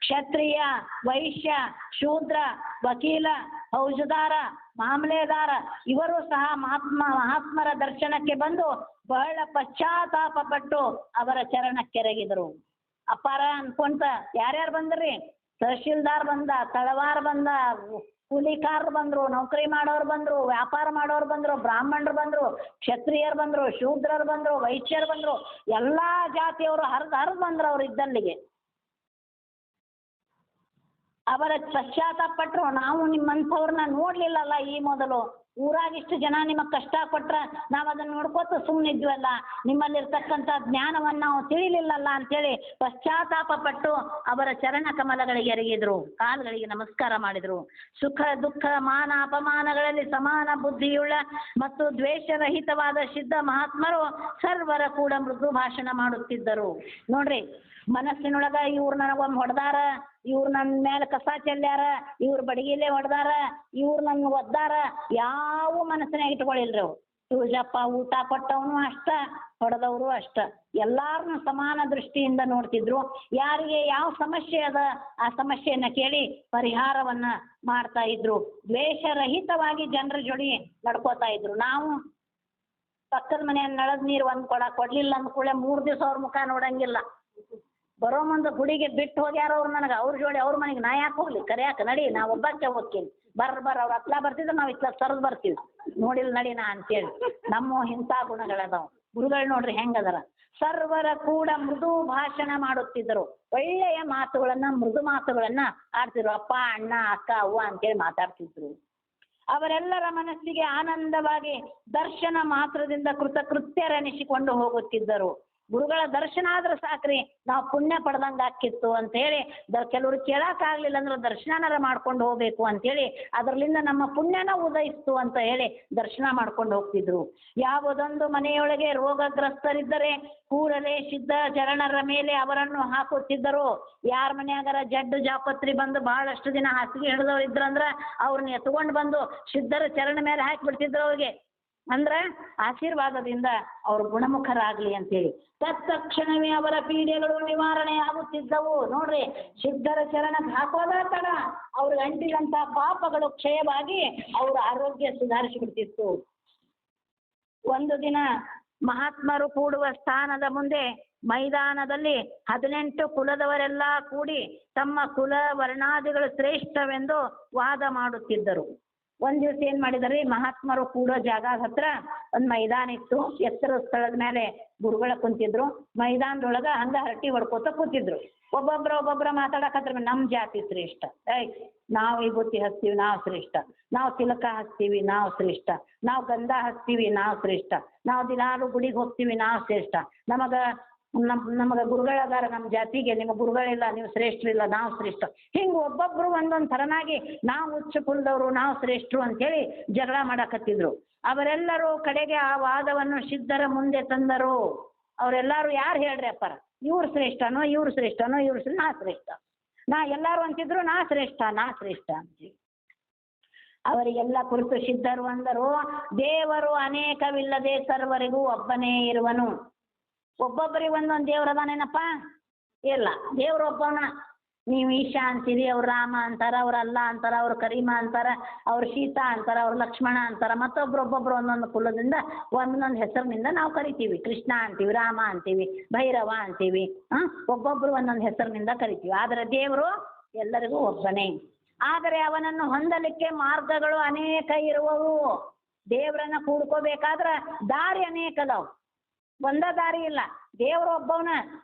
ಕ್ಷತ್ರಿಯ, ವೈಶ್ಯ, ಶೂದ್ರ, ವಕೀಲ, ಫೌಜದಾರ, ಮಾಮಲೆದಾರ ಇವರು ಸಹ ಮಹಾತ್ಮರ ದರ್ಶನಕ್ಕೆ ಬಂದು ಬಹಳ ಪಶ್ಚಾತ್ತಾಪ ಪಟ್ಟು ಅವರ ಚರಣಕ್ಕೆರಗಿದರು. ಅಪಾರ ಅನ್ಕೊಂತ ಯಾರ್ಯಾರು ಬಂದ್ರಿ? ತಹಶೀಲ್ದಾರ್ ಬಂದ, ತಳವಾರ್ ಬಂದ, ಕೂಲಿಕಾರರು ಬಂದ್ರು, ನೌಕರಿ ಮಾಡೋರು ಬಂದ್ರು, ವ್ಯಾಪಾರ ಮಾಡೋರು ಬಂದ್ರು, ಬ್ರಾಹ್ಮಣರು ಬಂದ್ರು, ಕ್ಷತ್ರಿಯರು ಬಂದ್ರು, ಶೂದ್ರರು ಬಂದ್ರು, ವೈಶ್ಯರು ಬಂದ್ರು, ಎಲ್ಲಾ ಜಾತಿಯವರು ಹರಿದು ಬಂದ್ರು ಅವ್ರು ಇದ್ದಲ್ಲಿಗೆ. ಅವರ ಪಶ್ಚಾತ್ತಾಪ ಪಟ್ರು, ನಾವು ನಿಮ್ಮಂಥವ್ರನ್ನ ನೋಡ್ಲಿಲ್ಲಲ್ಲ ಈ ಮೊದಲು, ಊರಾಗಿಷ್ಟು ಜನ ನಿಮಗೆ ಕಷ್ಟ ಕೊಟ್ರ ನಾವು ಅದನ್ನ ನೋಡ್ಕೋತ ಸುಮ್ಮನಿದ್ವಲ್ಲ, ನಿಮ್ಮಲ್ಲಿರ್ತಕ್ಕಂಥ ಜ್ಞಾನವನ್ನು ನಾವು ತಿಳಿಲಿಲ್ಲಲ್ಲ ಅಂತೇಳಿ ಪಶ್ಚಾತ್ತಾಪ ಪಟ್ಟು ಅವರ ಚರಣ ಕಮಲಗಳಿಗೆ ಎರಗಿದ್ರು, ಕಾಲುಗಳಿಗೆ ನಮಸ್ಕಾರ ಮಾಡಿದ್ರು. ಸುಖ ದುಃಖ ಮಾನ ಅಪಮಾನಗಳಲ್ಲಿ ಸಮಾನ ಬುದ್ಧಿಯುಳ್ಳ ಮತ್ತು ದ್ವೇಷರಹಿತವಾದ ಸಿದ್ಧ ಮಹಾತ್ಮರು ಸರ್ವರ ಕೂಡ ಮೃದು ಭಾಷಣ ಮಾಡುತ್ತಿದ್ದರು. ನೋಡ್ರಿ, ಮನಸ್ಸಿನೊಳಗ ಇವ್ರು ನನಗೊಮ್ಮೆ ಹೊಡೆದಾರ, ಇವ್ರು ನನ್ನ ಮೇಲೆ ಕಸ ಚೆಲ್ಲಾರ, ಇವ್ರು ಬಡಗಿಲೆ ಹೊಡೆದಾರ, ಇವ್ರು ನನ್ನ ಒದ್ದಾರ, ಯಾವ ಮನಸ್ಸಿನಾಗ ಇಟ್ಕೊಳ್ಳಿಲ್ರಿ ಅವ್ರು. ತುಳಜಪ್ಪ ಊಟ ಕೊಟ್ಟವನು ಅಷ್ಟ, ಹೊಡೆದವರು ಅಷ್ಟ, ಎಲ್ಲಾರನ್ನು ಸಮಾನ ದೃಷ್ಟಿಯಿಂದ ನೋಡ್ತಿದ್ರು. ಯಾರಿಗೆ ಯಾವ ಸಮಸ್ಯೆ ಅದ ಆ ಸಮಸ್ಯೆಯನ್ನ ಕೇಳಿ ಪರಿಹಾರವನ್ನ ಮಾಡ್ತಾ ಇದ್ರು. ದ್ವೇಷರಹಿತವಾಗಿ ಜನರ ಜೋಡಿ ನಡ್ಕೋತಾ ಇದ್ರು. ನಾವು ಪಕ್ಕದ ಮನೆಯ ನಳದ ನೀರು ಒಂದ್ ಕೊಡ್ಲಿಲ್ಲ ಅಂದ್ಕೂಳೆ 3 ದಿವಸ ಅವ್ರ ಮುಖ ನೋಡಂಗಿಲ್ಲ. ಬರೋ ಮುಂದೆ ಗುಡಿಗೆ ಬಿಟ್ಟು ಹೋಗ್ಯಾರ ಅವ್ರು ನನಗೆ, ಅವ್ರ ಜೋಡಿ ಅವ್ರ ಮನೆಗೆ ನಾ ಯಾಕೆ ಹೋಗ್ಲಿ, ಕರೆಯಾಕ ನಡಿ, ನಾ ಒಬ್ಬಕ್ಕೆ ಹೋಗ್ತೀನಿ, ಅವ್ರು ಹತ್ಲಾ ಬರ್ತಿದ್ರೆ ನಾವು ಇತ್ಲ ಸರದ್ ಬರ್ತೀವಿ, ನೋಡಿಲ್ ನಡಿ ನಾ ಅಂತೇಳಿ. ನಮ್ಮ ಇಂಥ ಗುಣಗಳದಾವ. ಗುರುಗಳು ನೋಡ್ರಿ ಹೆಂಗದರ, ಸರ್ವರ ಕೂಡ ಮೃದು ಭಾಷಣ ಮಾಡುತ್ತಿದ್ದರು. ಒಳ್ಳೆಯ ಮಾತುಗಳನ್ನ, ಮೃದು ಮಾತುಗಳನ್ನ ಆಡ್ತಿದ್ರು. ಅಪ್ಪ, ಅಣ್ಣ, ಅಕ್ಕ, ಅವ್ವ ಅಂತೇಳಿ ಮಾತಾಡ್ತಿದ್ರು. ಅವರೆಲ್ಲರ ಮನಸ್ಸಿಗೆ ಆನಂದವಾಗಿ ದರ್ಶನ ಮಾತ್ರದಿಂದ ಕೃತಕೃತ್ಯರೆನಿಸಿಕೊಂಡು ಹೋಗುತ್ತಿದ್ದರು. ಗುರುಗಳ ದರ್ಶನ ಆದ್ರೆ ಸಾಕ್ರಿ, ನಾವು ಪುಣ್ಯ ಪಡೆದಂಗೆ ಆಕ್ಕಿತ್ತು ಅಂತ ಹೇಳಿ ಕೆಲವರು ಕೇಳಕ್ಕಾಗ್ಲಿಲ್ಲ ಅಂದ್ರೆ ದರ್ಶನನಾರ ಮಾಡ್ಕೊಂಡು ಹೋಗ್ಬೇಕು ಅಂತೇಳಿ ಅದರಲ್ಲಿಂದ ನಮ್ಮ ಪುಣ್ಯನ ಉದಯಿಸ್ತು ಅಂತ ಹೇಳಿ ದರ್ಶನ ಮಾಡ್ಕೊಂಡು ಹೋಗ್ತಿದ್ರು. ಯಾವುದೊಂದು ಮನೆಯೊಳಗೆ ರೋಗಗ್ರಸ್ತರಿದ್ದರೆ ಕೂಡಲೇ ಸಿದ್ಧ ಚರಣರ ಮೇಲೆ ಅವರನ್ನು ಹಾಕುತ್ತಿದ್ದರು. ಯಾರ ಮನೆಯಾಗರ ಜಡ್ಡು ಜಾಪತ್ರಿ ಬಂದು ಬಹಳಷ್ಟು ದಿನ ಹಾಸಿಗೆ ಹಿಡಿದವ್ರು ಇದ್ರಂದ್ರ ಅವ್ರನ್ನ ಎತ್ಕೊಂಡು ಬಂದು ಸಿದ್ಧರ ಚರಣ ಮೇಲೆ ಹಾಕಿಬಿಡ್ತಿದ್ರು. ಅವ್ರಿಗೆ ಅಂದ್ರೆ ಆಶೀರ್ವಾದದಿಂದ ಅವ್ರು ಗುಣಮುಖರಾಗ್ಲಿ ಅಂತೇಳಿ ತತ್ಕ್ಷಣವೇ ಅವರ ಪೀಡೆಗಳು ನಿವಾರಣೆ ಆಗುತ್ತಿದ್ದವು. ನೋಡ್ರಿ, ಸಿದ್ಧರ ಚರಣಕ್ಕೆ ಹಾಕೋದ ತಡ ಅವ್ರಿಗೆ ಅಂಟಿದಂತ ಪಾಪಗಳು ಕ್ಷಯವಾಗಿ ಅವ್ರ ಆರೋಗ್ಯ ಸುಧಾರಿಸಿಬಿಡ್ತಿತ್ತು. ಒಂದು ದಿನ ಮಹಾತ್ಮರು ಕೂಡುವ ಸ್ಥಾನದ ಮುಂದೆ ಮೈದಾನದಲ್ಲಿ 18 ಕುಲದವರೆಲ್ಲ ಕೂಡಿ ತಮ್ಮ ಕುಲ ವರ್ಣಾದಿಗಳು ಶ್ರೇಷ್ಠವೆಂದು ವಾದ ಮಾಡುತ್ತಿದ್ದರು. ಒಂದ್ ದಿವಸ ಏನ್ ಮಾಡಿದಾರೆ, ಮಹಾತ್ಮರು ಕೂಡೋ ಜಾಗ ಹತ್ರ ಒಂದ್ ಮೈದಾನ ಇತ್ತು. ಎತ್ತರದ ಸ್ಥಳದ ಮೇಲೆ ಗುರುಗಳ ಕುಂತಿದ್ರು. ಮೈದಾನದೊಳಗ ಹಂಗ ಹರಟಿ ಹೊಡ್ಕೋತ ಕೂತಿದ್ರು. ಒಬ್ಬೊಬ್ರ ಮಾತಾಡಕತ್ರ, ನಮ್ ಜಾತಿ ಶ್ರೇಷ್ಠ, ನಾವು ವಿಭೂತಿ ಹಚ್ತೀವಿ ನಾವು ಶ್ರೇಷ್ಠ, ನಾವು ತಿಲಕ ಹಚ್ತೀವಿ ನಾವು ಶ್ರೇಷ್ಠ, ನಾವು ಗಂಧ ಹಚ್ತೀವಿ ನಾವು ಶ್ರೇಷ್ಠ, ನಾವು ದಿನಾಲು ಗುಡಿಗೆ ಹೋಗ್ತೀವಿ ನಾವು ಶ್ರೇಷ್ಠ, ನಮಗ ಗುರುಗಳದಾರ ನಮ್ಮ ಜಾತಿಗೆ, ನಿಮ್ಮ ಗುರುಗಳಿಲ್ಲ, ನೀವು ಶ್ರೇಷ್ಠರಿಲ್ಲ, ನಾವು ಶ್ರೇಷ್ಠ. ಹಿಂಗ ಒಬ್ಬೊಬ್ರು ಒಂದೊಂದ್ ಥರನಾಗಿ ನಾವು ಉಚ್ಚ ಕುಲದವರು, ನಾವು ಶ್ರೇಷ್ಠರು ಅಂತೇಳಿ ಜಗಳ ಮಾಡಕತ್ತಿದ್ರು. ಅವರೆಲ್ಲರೂ ಕಡೆಗೆ ಆ ವಾದವನ್ನು ಸಿದ್ಧರ ಮುಂದೆ ತಂದರು. ಅವರೆಲ್ಲರೂ ಯಾರು ಹೇಳ್ರಿ ಅಪ್ಪಾರ, ಇವ್ರು ಶ್ರೇಷ್ಠನೋ ಇವ್ರು ಶ್ರೇಷ್ಠನೋ, ಇವ್ರು ನಾ ಶ್ರೇಷ್ಠ, ನಾ ಎಲ್ಲಾರು ಅಂತಿದ್ರು ನಾ ಶ್ರೇಷ್ಠ ಅಂತ. ಅವರಿಗೆಲ್ಲ ಕುರಿತು ಸಿದ್ಧರು ಅಂದರು, ದೇವರು ಅನೇಕವಿಲ್ಲದೆ ಸರ್ವರಿಗೂ ಒಬ್ಬನೇ ಇರುವನು. ಒಬ್ಬೊಬ್ಬರಿಗೆ ಒಂದೊಂದು ದೇವ್ರ ಅದಾನೇನಪ್ಪ? ಇಲ್ಲ, ದೇವ್ರ ಒಬ್ಬನ. ನೀವು ಈಶಾ ಅಂತೀರಿ, ಅವ್ರು ರಾಮ ಅಂತಾರ, ಅವ್ರ ಅಲ್ಲ ಅಂತಾರ, ಅವ್ರು ಕರೀಮ ಅಂತಾರ, ಅವ್ರು ಸೀತಾ ಅಂತಾರ, ಅವ್ರು ಲಕ್ಷ್ಮಣ ಅಂತಾರ. ಒಬ್ಬೊಬ್ರು ಒಂದೊಂದು ಕುಲದಿಂದ ಒಂದೊಂದು ಹೆಸರಿನಿಂದ ನಾವು ಕರಿತೀವಿ. ಕೃಷ್ಣ ಅಂತೀವಿ, ರಾಮ ಅಂತೀವಿ, ಭೈರವ ಅಂತೀವಿ. ಒಬ್ಬೊಬ್ರು ಒಂದೊಂದು ಹೆಸರಿನಿಂದ ಕರಿತೀವಿ. ಆದರೆ ದೇವರು ಎಲ್ಲರಿಗೂ ಒಬ್ಬನೇ. ಆದರೆ ಅವನನ್ನು ಹೊಂದಲಿಕ್ಕೆ ಮಾರ್ಗಗಳು ಅನೇಕ ಇರುವವು. ದೇವರನ್ನ ಕೂಡ್ಕೋಬೇಕಾದ್ರ ದಾರಿ ಅನೇಕ ಅದಾವ, ಒಂದ ದಾರಿ ಇಲ್ಲ. ದೇವ್ರು ಒಬ್ಬವನ,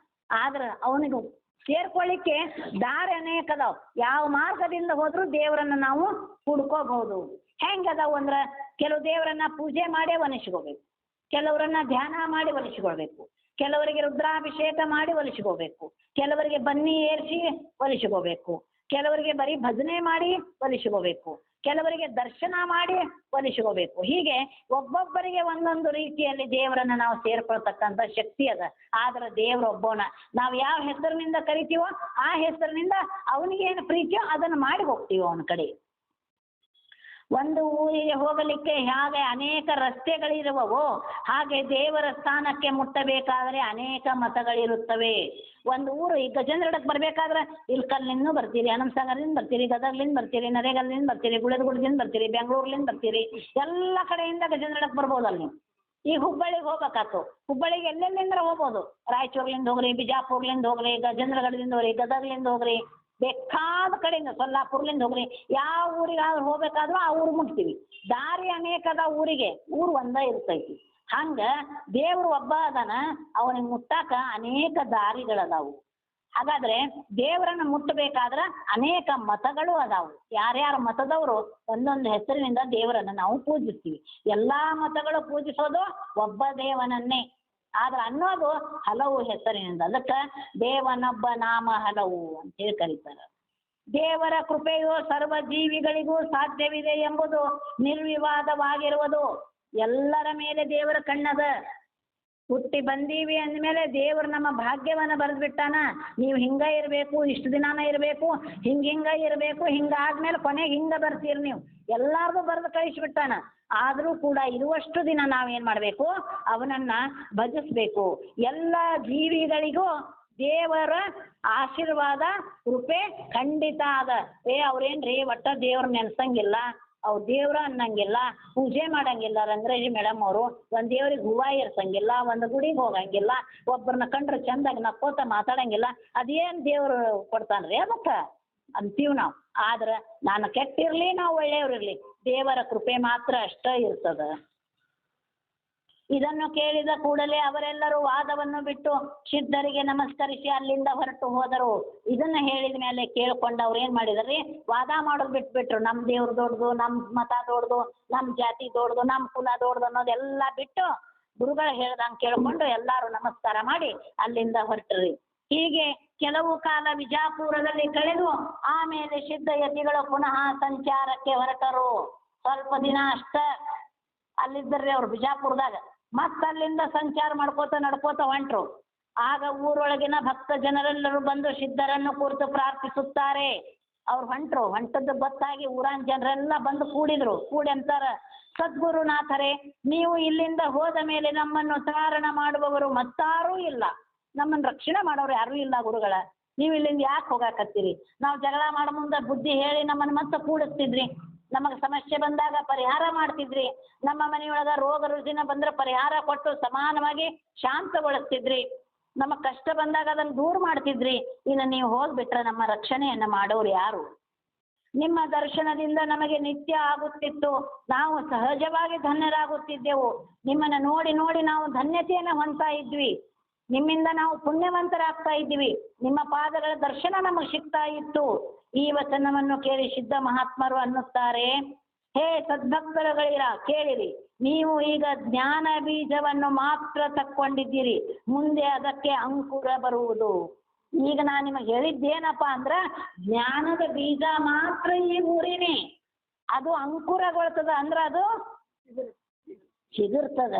ಆದ್ರ ಅವನಿಗೆ ಸೇರ್ಕೊಳ್ಳಿಕ್ಕೆ ದಾರಿ ಅನೇಕ ಅದಾವ. ಯಾವ ಮಾರ್ಗದಿಂದ ಹೋದ್ರೂ ದೇವರನ್ನ ನಾವು ಹುಡ್ಕೋಬಹುದು. ಹೆಂಗದಾವು ಅಂದ್ರ, ಕೆಲವು ದೇವರನ್ನ ಪೂಜೆ ಮಾಡೇ ಒಲಿಸ್ಕೋಬೇಕು, ಕೆಲವರನ್ನ ಧ್ಯಾನ ಮಾಡಿ ಒಲಿಸ್ಕೊಳ್ಬೇಕು, ಕೆಲವರಿಗೆ ರುದ್ರಾಭಿಷೇಕ ಮಾಡಿ ಒಲಿಸ್ಕೋಬೇಕು, ಕೆಲವರಿಗೆ ಬನ್ನಿ ಏರಿಸಿ ಒಲಿಸ್ಕೋಬೇಕು, ಕೆಲವರಿಗೆ ಬರೀ ಭಜನೆ ಮಾಡಿ ಒಲಿಸ್ಕೋಬೇಕು, ಕೆಲವರಿಗೆ ದರ್ಶನ ಮಾಡಿ ಒಲಿಸ್ಕೋಬೇಕು. ಹೀಗೆ ಒಬ್ಬೊಬ್ಬರಿಗೆ ಒಂದೊಂದು ರೀತಿಯಲ್ಲಿ ದೇವರನ್ನ ನಾವು ಸೇರ್ಕೊಳ್ತಕ್ಕಂಥ ಶಕ್ತಿ ಅದ. ಆದ್ರೆ ದೇವ್ರ ಒಬ್ಬವನ. ನಾವು ಯಾವ ಹೆಸರಿನಿಂದ ಕರಿತೀವೋ ಆ ಹೆಸರಿನಿಂದ ಅವನಿಗೆ ಏನು ಪ್ರೀತಿಯೋ ಅದನ್ನು ಮಾಡಿ ಹೋಗ್ತೀವೋ ಅವನ ಕಡೆ. ಒಂದು ಊರಿಗೆ ಹೋಗಲಿಕ್ಕೆ ಹೇಗೆ ಅನೇಕ ರಸ್ತೆಗಳಿರುವವೋ ಹಾಗೆ ದೇವರ ಸ್ಥಾನಕ್ಕೆ ಮುಟ್ಟಬೇಕಾದರೆ ಅನೇಕ ಮತಗಳಿರುತ್ತವೆ. ಒಂದು ಊರು ಈಗ ಗಜೇಂದ್ರಗಡಕ್ಕೆ ಬರಬೇಕಾದ್ರೆ ಇಲ್ಕಲ್ಲಿಂದ ಬರ್ತೀರಿ, ಅನಂತಸಾಗರದಿಂದ ಬರ್ತೀರಿ, ಗದಗ್ಲಿಂದ ಬರ್ತೀರಿ, ನರೇಗಲ್ಲಿಂದ ಬರ್ತೀರಿ, ಗುಳೇದಗುಡ್ದಿಂದ ಬರ್ತೀರಿ, ಬೆಂಗಳೂರ್ಲಿಂದ ಬರ್ತೀರಿ, ಎಲ್ಲ ಕಡೆಯಿಂದ ಗಜೇಂದ್ರಗಡಕ್ಕೆ ಬರ್ಬೋದಲ್ಲ ನೀವು. ಈಗ ಹುಬ್ಬಳ್ಳಿಗೆ ಹೋಗ್ಬೇಕಾಯ್ತು, ಹುಬ್ಬಳ್ಳಿಗೆ ಎಲ್ಲೆಲ್ಲಿಂದ ಹೋಗ್ಬೋದು, ರಾಯಚೂರ್ಲಿಂದ ಹೋಗ್ರಿ, ಬಿಜಾಪುರ್ಲಿಂದ ಹೋಗ್ರಿ, ಗಜೇಂದ್ರಗಡದಿಂದ ಹೋಗ್ರಿ, ಗದಗ್ಲಿಂದ ಹೋಗ್ರಿ, ಬೇಕಾದ ಕಡೆಯಿಂದ ಸೊಲ್ಲಾಪುರ್ಲಿಂದ ಹೋಗ್ರಿ, ಯಾವ ಊರಿಗಾದ್ರೂ ಹೋಗ್ಬೇಕಾದ್ರೂ ಆ ಊರು ಮುಟ್ತೀವಿ. ದಾರಿ ಅನೇಕದ ಊರಿಗೆ, ಊರು ಒಂದ ಇರ್ತೈತಿ. ಹಂಗ ದೇವ್ರು ಒಬ್ಬ ಅದಾನ, ಅವನಿಗೆ ಮುಟ್ಟಾಕ ಅನೇಕ ದಾರಿಗಳದಾವು. ಹಾಗಾದ್ರೆ ದೇವರನ್ನ ಮುಟ್ಟಬೇಕಾದ್ರೆ ಅನೇಕ ಮತಗಳು ಅದಾವು. ಯಾರ್ಯಾರ ಮತದವರು ಒಂದೊಂದು ಹೆಸರಿನಿಂದ ದೇವರನ್ನ ನಾವು ಪೂಜಿಸ್ತೀವಿ. ಎಲ್ಲಾ ಮತಗಳು ಪೂಜಿಸೋದು ಒಬ್ಬ ದೇವನನ್ನೇ, ಆದ್ರೆ ಅನ್ನೋದು ಹಲವು ಹೆಸರಿನಿಂದ. ಅದಕ್ಕೆ ದೇವನೊಬ್ಬ ನಾಮ ಹಲವು ಅಂತೇಳಿ ಕರೀತಾರೆ. ದೇವರ ಕೃಪೆಯು ಸರ್ವ ಜೀವಿಗಳಿಗೂ ಸಾಧ್ಯವಿದೆ ಎಂಬುದು ನಿರ್ವಿವಾದವಾಗಿರುವುದು. ಎಲ್ಲರ ಮೇಲೆ ದೇವರ ಕಣ್ಣದ. ಹುಟ್ಟಿ ಬಂದೀವಿ ಅಂದಮೇಲೆ ದೇವರು ನಮ್ಮ ಭಾಗ್ಯವನ್ನ ಬರೆದು ಬಿಟ್ಟಾನ. ನೀವು ಹಿಂಗ ಇರಬೇಕು, ಇಷ್ಟು ದಿನಾನ ಇರಬೇಕು, ಹಿಂಗ ಇರಬೇಕು, ಹಿಂಗಾದ್ಮೇಲೆ ಕೊನೆಗೆ ಹಿಂಗ ಬರ್ತೀರಿ ನೀವು, ಎಲ್ಲಾರ್ದು ಬರೆದು ಕಳಿಸ್ಬಿಟ್ಟಾನ. ಆದರೂ ಕೂಡ ಇರುವಷ್ಟು ದಿನ ನಾವೇನ್ ಮಾಡಬೇಕು, ಅವನನ್ನ ಭಜಿಸ್ಬೇಕು. ಎಲ್ಲ ಜೀವಿಗಳಿಗೂ ದೇವರ ಆಶೀರ್ವಾದ ಕೃಪೆ ಖಂಡಿತ ಅದ. ಅವ್ರೇನ್ರಿ ಒಟ್ಟ ದೇವ್ರ ನೆನ್ಸಂಗಿಲ್ಲ, ಅವ್ರು ದೇವ್ರ ಅನ್ನಂಗಿಲ್ಲ, ಪೂಜೆ ಮಾಡಂಗಿಲ್ಲ. ರಂಗರಾಜಿ ಮೇಡಮ್ ಅವರು ಒಂದ್ ದೇವ್ರಿಗೆ ಹೂವ ಇರ್ಸಂಗಿಲ್ಲ, ಒಂದು ಗುಡಿಗೆ ಹೋಗಂಗಿಲ್ಲ, ಒಬ್ಬರನ್ನ ಕಂಡ್ರೆ ಚಂದಾಗಿ ನಕ್ಕೋತ ಮಾತಾಡಂಗಿಲ್ಲ. ಅದೇನ್ ದೇವ್ರು ಕೊಡ್ತಾನ್ರಿ ಅದಕ್ಕ ಅಂತೀವ್ ನಾವು. ಆದ್ರ ನಾನು ಕೆಟ್ಟಿರ್ಲಿ, ನಾವು ಒಳ್ಳೆಯವ್ರಿರ್ಲಿ, ದೇವರ ಕೃಪೆ ಮಾತ್ರ ಅಷ್ಟ ಇರ್ತದ. ಇದನ್ನು ಕೇಳಿದ ಕೂಡಲೇ ಅವರೆಲ್ಲರೂ ವಾದವನ್ನು ಬಿಟ್ಟು ಸಿದ್ಧರಿಗೆ ನಮಸ್ಕರಿಸಿ ಅಲ್ಲಿಂದ ಹೊರಟು ಹೋದರು. ಇದನ್ನ ಹೇಳಿದ ಮೇಲೆ ಕೇಳ್ಕೊಂಡವ್ರು ಏನ್ ಮಾಡಿದ್ರಿ, ವಾದ ಮಾಡೋದು ಬಿಟ್ಬಿಟ್ರು. ನಮ್ ದೇವ್ರ ದೊಡ್ಡದು, ನಮ್ ಮತ ದೊಡ್ಡದು, ನಮ್ ಜಾತಿ ದೊಡ್ಡದು, ನಮ್ ಕುಲ ದೊಡ್ಡದು ಅನ್ನೋದೆಲ್ಲ ಬಿಟ್ಟು ಗುರುಗಳು ಹೇಳ್ದಂಗೆ ಕೇಳ್ಕೊಂಡು ಎಲ್ಲಾರು ನಮಸ್ಕಾರ ಮಾಡಿ ಅಲ್ಲಿಂದ ಹೊರಟ್ರಿ. ಹೀಗೆ ಕೆಲವು ಕಾಲ ವಿಜಾಪುರದಲ್ಲಿ ಕಳೆದು ಆಮೇಲೆ ಸಿದ್ಧ ಯತಿಗಳು ಪುನಃ ಸಂಚಾರಕ್ಕೆ ಹೊರಟರು. ಸ್ವಲ್ಪ ದಿನ ಅಷ್ಟ ಅಲ್ಲಿದ್ದರ್ರಿ ಅವ್ರು ಬಿಜಾಪುರದಾಗ. ಅಲ್ಲಿಂದ ಸಂಚಾರ ಮಾಡ್ಕೋತ ನಡ್ಕೋತ ಹೊಂಟ್ರು. ಆಗ ಊರೊಳಗಿನ ಭಕ್ತ ಜನರೆಲ್ಲರೂ ಬಂದು ಸಿದ್ಧರನ್ನು ಕುರಿತು ಪ್ರಾರ್ಥಿಸುತ್ತಾರೆ. ಅವ್ರು ಹೊಂಟದ್ದು ಗೊತ್ತಾಗಿ ಊರಾನ್ ಜನರೆಲ್ಲ ಬಂದು ಕೂಡಿ ಅಂತಾರ, ಸದ್ಗುರುನಾಥರೇ, ನೀವು ಇಲ್ಲಿಂದ ಹೋದ ಮೇಲೆ ನಮ್ಮನ್ನು ತಾರಣ ಮಾಡುವವರು ಮತ್ತಾರೂ ಇಲ್ಲ, ನಮ್ಮನ್ನು ರಕ್ಷಣೆ ಮಾಡೋರು ಯಾರೂ ಇಲ್ಲ ಗುರುಗಳ. ನೀವು ಇಲ್ಲಿಂದ ಯಾಕೆ ಹೋಗಾಕತ್ತೀರಿ? ನಾವು ಜಗಳ ಮಾಡೋ ಮುಂದೆ ಬುದ್ಧಿ ಹೇಳಿ ನಮ್ಮನ್ನು ಮತ್ತೆ ಕೂಡಿಸ್ತಿದ್ರಿ, ನಮಗೆ ಸಮಸ್ಯೆ ಬಂದಾಗ ಪರಿಹಾರ ಮಾಡ್ತಿದ್ರಿ, ನಮ್ಮ ಮನೆಯೊಳಗ ರೋಗ ರುಜಿನ ಬಂದ್ರೆ ಪರಿಹಾರ ಕೊಟ್ಟು ಸಮಾನವಾಗಿ ಶಾಂತಗೊಳಿಸ್ತಿದ್ರಿ, ನಮ್ಮ ಕಷ್ಟ ಬಂದಾಗ ಅದನ್ನು ದೂರ ಮಾಡ್ತಿದ್ರಿ. ಇನ್ನು ನೀವು ಹೋಗ್ಬಿಟ್ರೆ ನಮ್ಮ ರಕ್ಷಣೆಯನ್ನ ಮಾಡೋರು ಯಾರು? ನಿಮ್ಮ ದರ್ಶನದಿಂದ ನಮಗೆ ನಿತ್ಯ ಆಗುತ್ತಿತ್ತು, ನಾವು ಸಹಜವಾಗಿ ಧನ್ಯರಾಗುತ್ತಿದ್ದೆವು. ನಿಮ್ಮನ್ನ ನೋಡಿ ನೋಡಿ ನಾವು ಧನ್ಯತೆಯನ್ನು ಹೊಂದ್ತಾ ಇದ್ವಿ, ನಿಮ್ಮಿಂದ ನಾವು ಪುಣ್ಯವಂತರಾಗ್ತಾ ಇದ್ವಿ, ನಿಮ್ಮ ಪಾದಗಳ ದರ್ಶನ ನಮಗೆ ಸಿಗ್ತಾ ಇತ್ತು. ಈ ವಚನವನ್ನು ಕೇಳಿ ಸಿದ್ಧ ಮಹಾತ್ಮರು ಅನ್ನುತ್ತಾರೆ, ಹೇ ಸದ್ಭಕ್ತರುಗಳಿರ ಕೇಳಿರಿ, ನೀವು ಈಗ ಜ್ಞಾನ ಬೀಜವನ್ನು ಮಾತ್ರ ತಕ್ಕೊಂಡಿದ್ದೀರಿ, ಮುಂದೆ ಅದಕ್ಕೆ ಅಂಕುರ ಬರುವುದು. ಈಗ ನಾನು ನಿಮಗೆ ಹೇಳಿದ್ದೇನಪ್ಪ ಅಂದ್ರ ಜ್ಞಾನದ ಬೀಜ ಮಾತ್ರ ಈ ಊರಿನೇ, ಅದು ಅಂಕುರಗೊಳ್ತದ ಅಂದ್ರ ಅದು ಚಿಗುರ್ತದ.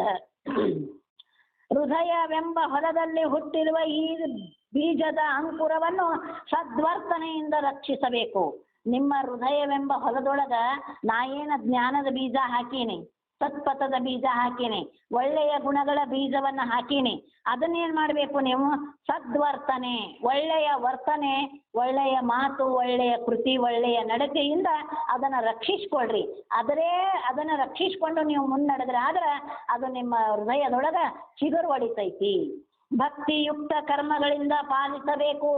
ಹೃದಯವೆಂಬ ಹೊಲದಲ್ಲಿ ಹುಟ್ಟಿರುವ ಈ ಬೀಜದ ಅಂಕುರವನ್ನು ಸದ್ವರ್ತನೆಯಿಂದ ರಕ್ಷಿಸಬೇಕು. ನಿಮ್ಮ ಹೃದಯವೆಂಬ ಹೊಲದೊಳಗ ನಾ ಏನ ಜ್ಞಾನದ ಬೀಜ ಹಾಕೀನಿ, ಸತ್ಪಥದ ಬೀಜ ಹಾಕೀನಿ, ಒಳ್ಳೆಯ ಗುಣಗಳ ಬೀಜವನ್ನ ಹಾಕೀನಿ. ಅದನ್ನೇನ್ ಮಾಡ್ಬೇಕು ನೀವು? ಸದ್ವರ್ತನೆ, ಒಳ್ಳೆಯ ವರ್ತನೆ, ಒಳ್ಳೆಯ ಮಾತು, ಒಳ್ಳೆಯ ಕೃತಿ, ಒಳ್ಳೆಯ ನಡತೆಯಿಂದ ಅದನ್ನ ರಕ್ಷಿಸ್ಕೊಳ್ರಿ. ಅದನ್ನ ರಕ್ಷಿಸ್ಕೊಂಡು ನೀವು ಮುನ್ನಡೆದ್ರೆ ಆದ್ರೆ ಅದು ನಿಮ್ಮ ಹೃದಯದೊಳಗ ಚಿಗುರು ಹೊಡಿತೈತಿ. ಭಕ್ತಿಯುಕ್ತ ಕರ್ಮಗಳಿಂದ ಪಾಲಿಸಬೇಕು,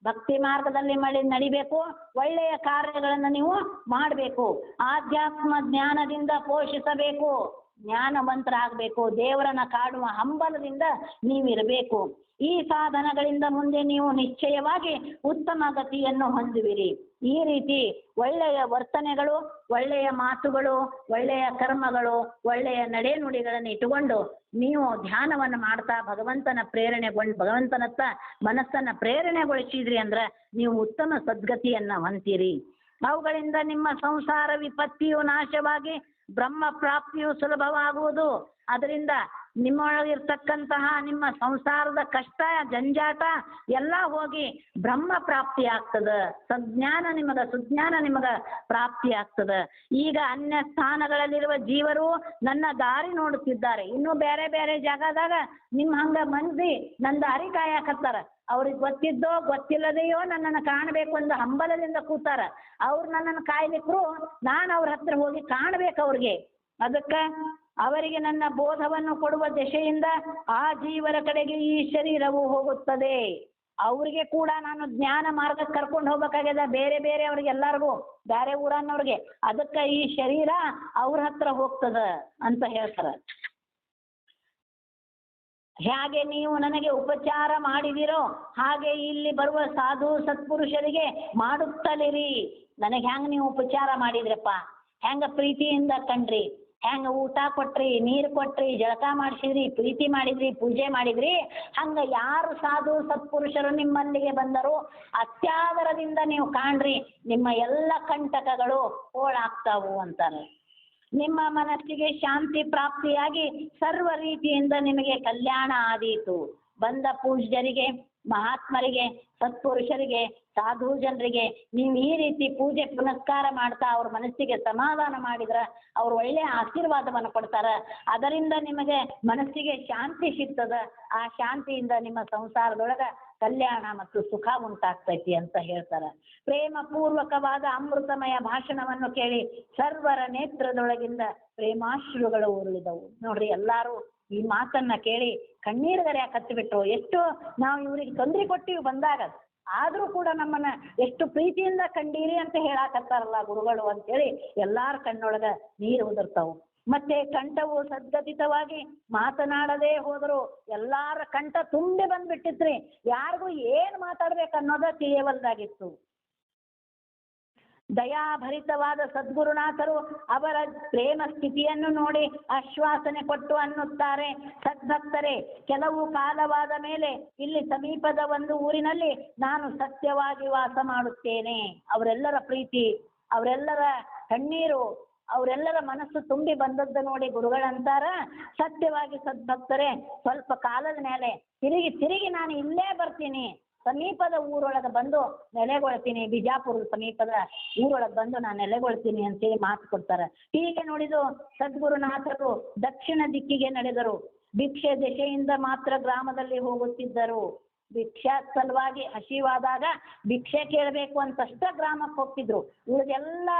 ಭಕ್ತಿ ಮಾರ್ಗದಲ್ಲಿ ನಡಿಬೇಕು, ಒಳ್ಳೆಯ ಕಾರ್ಯಗಳನ್ನು ನೀವು ಮಾಡಬೇಕು. ಆಧ್ಯಾತ್ಮ ಜ್ಞಾನದಿಂದ ಪೋಷಿಸಬೇಕು, ಜ್ಞಾನವಂತರಾಗಬೇಕು, ದೇವರನ್ನ ಕಾಡುವ ಹಂಬಲದಿಂದ ನೀವಿರಬೇಕು. ಈ ಸಾಧನಗಳಿಂದ ಮುಂದೆ ನೀವು ನಿಶ್ಚಯವಾಗಿ ಉತ್ತಮ ಗತಿಯನ್ನು ಹೊಂದುವಿರಿ. ಈ ರೀತಿ ಒಳ್ಳೆಯ ವರ್ತನೆಗಳು, ಒಳ್ಳೆಯ ಮಾತುಗಳು, ಒಳ್ಳೆಯ ಕರ್ಮಗಳು, ಒಳ್ಳೆಯ ನಡೆನುಡಿಗಳನ್ನು ಇಟ್ಟುಕೊಂಡು ನೀವು ಧ್ಯಾನವನ್ನು ಮಾಡ್ತಾ ಭಗವಂತನತ್ತ ಮನಸ್ಸನ್ನ ಪ್ರೇರಣೆಗೊಳಿಸಿದ್ರಿ ಅಂದ್ರೆ ನೀವು ಉತ್ತಮ ಸದ್ಗತಿಯನ್ನ ಹೊಂತೀರಿ. ಅವುಗಳಿಂದ ನಿಮ್ಮ ಸಂಸಾರ ವಿಪತ್ತಿಯು ನಾಶವಾಗಿ ಬ್ರಹ್ಮ ಪ್ರಾಪ್ತಿಯು ಸುಲಭವಾಗುವುದು. ಅದರಿಂದ ನಿಮ್ಮೊಳಗಿರ್ತಕ್ಕಂತಹ ನಿಮ್ಮ ಸಂಸಾರದ ಕಷ್ಟ ಜಂಜಾಟ ಎಲ್ಲ ಹೋಗಿ ಬ್ರಹ್ಮ ಪ್ರಾಪ್ತಿ ಆಗ್ತದ, ಸಜ್ಞಾನ ನಿಮಗ ಸುಜ್ಞಾನ ನಿಮಗ ಪ್ರಾಪ್ತಿ ಆಗ್ತದ. ಈಗ ಅನ್ಯ ಸ್ಥಾನಗಳಲ್ಲಿರುವ ಜೀವರು ನನ್ನ ದಾರಿ ನೋಡುತ್ತಿದ್ದಾರೆ. ಇನ್ನು ಬೇರೆ ಬೇರೆ ಜಾಗದಾಗ ನಿಮ್ಮ ಹಂಗ ಮಂದಿ ನನ್ನ ದಾರಿ ಕಾಯಕತ್ತಾರ. ಅವ್ರಿಗೆ ಗೊತ್ತಿದ್ದೋ ಗೊತ್ತಿಲ್ಲದೆಯೋ ನನ್ನನ್ನು ಕಾಣಬೇಕು ಅಂತ ಹಂಬಲದಿಂದ ಕೂತಾರ. ಅವ್ರು ನನ್ನನ್ನು ಕಾಯ್ಲಿಕ್ರು ನಾನು ಅವ್ರ ಹತ್ರ ಹೋಗಿ ಕಾಣ್ಬೇಕು ಅವ್ರಿಗೆ. ಅದಕ್ಕೆ ಅವರಿಗೆ ನನ್ನ ಬೋಧವನ್ನು ಕೊಡುವ ದಿಶೆಯಿಂದ ಆ ಜೀವರ ಕಡೆಗೆ ಈ ಶರೀರವು ಹೋಗುತ್ತದೆ. ಅವ್ರಿಗೆ ಕೂಡ ನಾನು ಜ್ಞಾನ ಮಾರ್ಗಕ್ಕೆ ಕರ್ಕೊಂಡು ಹೋಗ್ಬೇಕಾಗ್ಯದ, ಬೇರೆ ಬೇರೆ ಅವ್ರಿಗೆ ಎಲ್ಲರಿಗೂ ಬೇರೆ ಊರನ್ನವ್ರಿಗೆ. ಅದಕ್ಕೆ ಈ ಶರೀರ ಅವ್ರ ಹತ್ರ ಹೋಗ್ತದ ಅಂತ ಹೇಳ್ತಾರ. ಹೇಗೆ ನೀವು ನನಗೆ ಉಪಚಾರ ಮಾಡಿದಿರೋ ಹಾಗೆ ಇಲ್ಲಿ ಬರುವ ಸಾಧು ಸತ್ಪುರುಷರಿಗೆ ಮಾಡುತ್ತಲಿರಿ. ನನಗೆ ಹೆಂಗೆ ನೀವು ಉಪಚಾರ ಮಾಡಿದ್ರಪ್ಪ, ಹೆಂಗ ಪ್ರೀತಿಯಿಂದ ಕಂಡ್ರಿ, ಹೆಂಗ ಊಟ ಕೊಟ್ರಿ, ನೀರು ಕೊಟ್ರಿ, ಜಳಕ ಮಾಡಿಸಿದ್ರಿ, ಪ್ರೀತಿ ಮಾಡಿದ್ರಿ, ಪೂಜೆ ಮಾಡಿದ್ರಿ, ಹಂಗ ಯಾರು ಸಾಧು ಸತ್ಪುರುಷರು ನಿಮ್ಮಲ್ಲಿಗೆ ಬಂದರು ಅತ್ಯಾದರದಿಂದ ನೀವು ಕಾಣ್ರಿ, ನಿಮ್ಮ ಎಲ್ಲ ಕಂಟಕಗಳು ಹೋಳಾಗ್ತಾವು ಅಂತಾರೆ. ನಿಮ್ಮ ಮನಸ್ಸಿಗೆ ಶಾಂತಿ ಪ್ರಾಪ್ತಿಯಾಗಿ ಸರ್ವ ರೀತಿಯಿಂದ ನಿಮಗೆ ಕಲ್ಯಾಣ ಆದೀತು. ಬಂದ ಪೂಜ್ಯರಿಗೆ, ಮಹಾತ್ಮರಿಗೆ, ಸತ್ಪುರುಷರಿಗೆ, ಸಾಧು ಜನರಿಗೆ ನೀವು ಈ ರೀತಿ ಪೂಜೆ ಪುನಸ್ಕಾರ ಮಾಡ್ತಾ ಅವ್ರ ಮನಸ್ಸಿಗೆ ಸಮಾಧಾನ ಮಾಡಿದ್ರ ಅವ್ರು ಒಳ್ಳೆಯ ಆಶೀರ್ವಾದವನ್ನು ಕೊಡ್ತಾರ. ಅದರಿಂದ ನಿಮಗೆ ಮನಸ್ಸಿಗೆ ಶಾಂತಿ ಸಿಗ್ತದ. ಆ ಶಾಂತಿಯಿಂದ ನಿಮ್ಮ ಸಂಸಾರದೊಳಗ ಕಲ್ಯಾಣ ಮತ್ತು ಸುಖ ಉಂಟಾಗ್ತೈತಿ ಅಂತ ಹೇಳ್ತಾರ. ಪ್ರೇಮ ಪೂರ್ವಕವಾದ ಅಮೃತಮಯ ಭಾಷಣವನ್ನು ಕೇಳಿ ಸರ್ವರ ನೇತ್ರದೊಳಗಿಂದ ಪ್ರೇಮಾಶ್ರುಗಳು ಉರುಳಿದವು. ನೋಡ್ರಿ, ಎಲ್ಲಾರು ಈ ಮಾತನ್ನ ಕೇಳಿ ಕಣ್ಣೀರುಗರೆ ಕತ್ತಿಬಿಟ್ರು. ಎಷ್ಟು ನಾವು ಇವ್ರಿಗೆ ತೊಂದರೆ ಕೊಟ್ಟಿವಿ ಬಂದಾಗ, ಆದ್ರೂ ಕೂಡ ನಮ್ಮನ್ನ ಎಷ್ಟು ಪ್ರೀತಿಯಿಂದ ಕಂಡೀರಿ ಅಂತ ಹೇಳಾಕತ್ತಾರಲ್ಲ ಗುರುಗಳು ಅಂತೇಳಿ ಎಲ್ಲಾರ ಕಣ್ಣೊಳಗ ನೀರು ಉದುರ್ತಾವು. ಮತ್ತೆ ಕಂಠವು ಸದ್ಗತಿತವಾಗಿ ಮಾತನಾಡದೇ ಹೋದರು. ಎಲ್ಲಾರ ಕಂಠ ತುಂಬಿ ಬಂದ್ಬಿಟ್ಟಿತ್ರಿ. ಯಾರಿಗೂ ಏನ್ ಮಾತಾಡ್ಬೇಕು ಅನ್ನೋದ ತಿಳಿಯವಲ್ದಾಗಿತ್ತು. ದಯಾಭರಿತವಾದ ಸದ್ಗುರುನಾಥರು ಅವರ ಪ್ರೇಮ ಸ್ಥಿತಿಯನ್ನು ನೋಡಿ ಆಶ್ವಾಸನೆ ಕೊಟ್ಟು ಅನ್ನುತ್ತಾರೆ, ಸದ್ಭಕ್ತರೇ, ಕೆಲವು ಕಾಲವಾದ ಮೇಲೆ ಇಲ್ಲಿ ಸಮೀಪದ ಒಂದು ಊರಿನಲ್ಲಿ ನಾನು ಸತ್ಯವಾಗಿ ವಾಸ ಮಾಡುತ್ತೇನೆ. ಅವರೆಲ್ಲರ ಪ್ರೀತಿ, ಅವರೆಲ್ಲರ ಕಣ್ಣೀರು, ಅವರೆಲ್ಲರ ಮನಸ್ಸು ತುಂಬಿ ಬಂದದ್ದು ನೋಡಿ ಗುರುಗಳಂತಾರ, ಸತ್ಯವಾಗಿ ಸದ್ಭಕ್ತರೇ, ಸ್ವಲ್ಪ ಕಾಲದ ಮೇಲೆ ತಿರುಗಿ ನಾನು ಇಲ್ಲೇ ಬರ್ತೀನಿ, ಸಮೀಪದ ಊರೊಳಗೆ ಬಂದು ನೆಲೆಗೊಳ್ತೀನಿ, ಬಿಜಾಪುರದ ಸಮೀಪದ ಊರೊಳಗೆ ಬಂದು ನಾನು ನೆಲೆಗೊಳ್ತೀನಿ ಅಂತೇಳಿ ಮಾತು ಕೊಡ್ತಾರೆ. ಹೀಗೆ ನೋಡಿದು ಸದ್ಗುರುನಾಥರು ದಕ್ಷಿಣ ದಿಕ್ಕಿಗೆ ನಡೆದರು. ಭಿಕ್ಷೆ ದೆಸೆಯಿಂದ ಮಾತ್ರ ಗ್ರಾಮದಲ್ಲಿ ಹೋಗುತ್ತಿದ್ದರು. ಭಿಕ್ಷಾ ಸಲುವಾಗಿ ಹಸಿವಾದಾಗ ಭಿಕ್ಷೆ ಕೇಳಬೇಕು ಅಂತಷ್ಟ ಗ್ರಾಮಕ್ಕೆ ಹೋಗ್ತಿದ್ರು. ಉಳಿದೆಲ್ಲ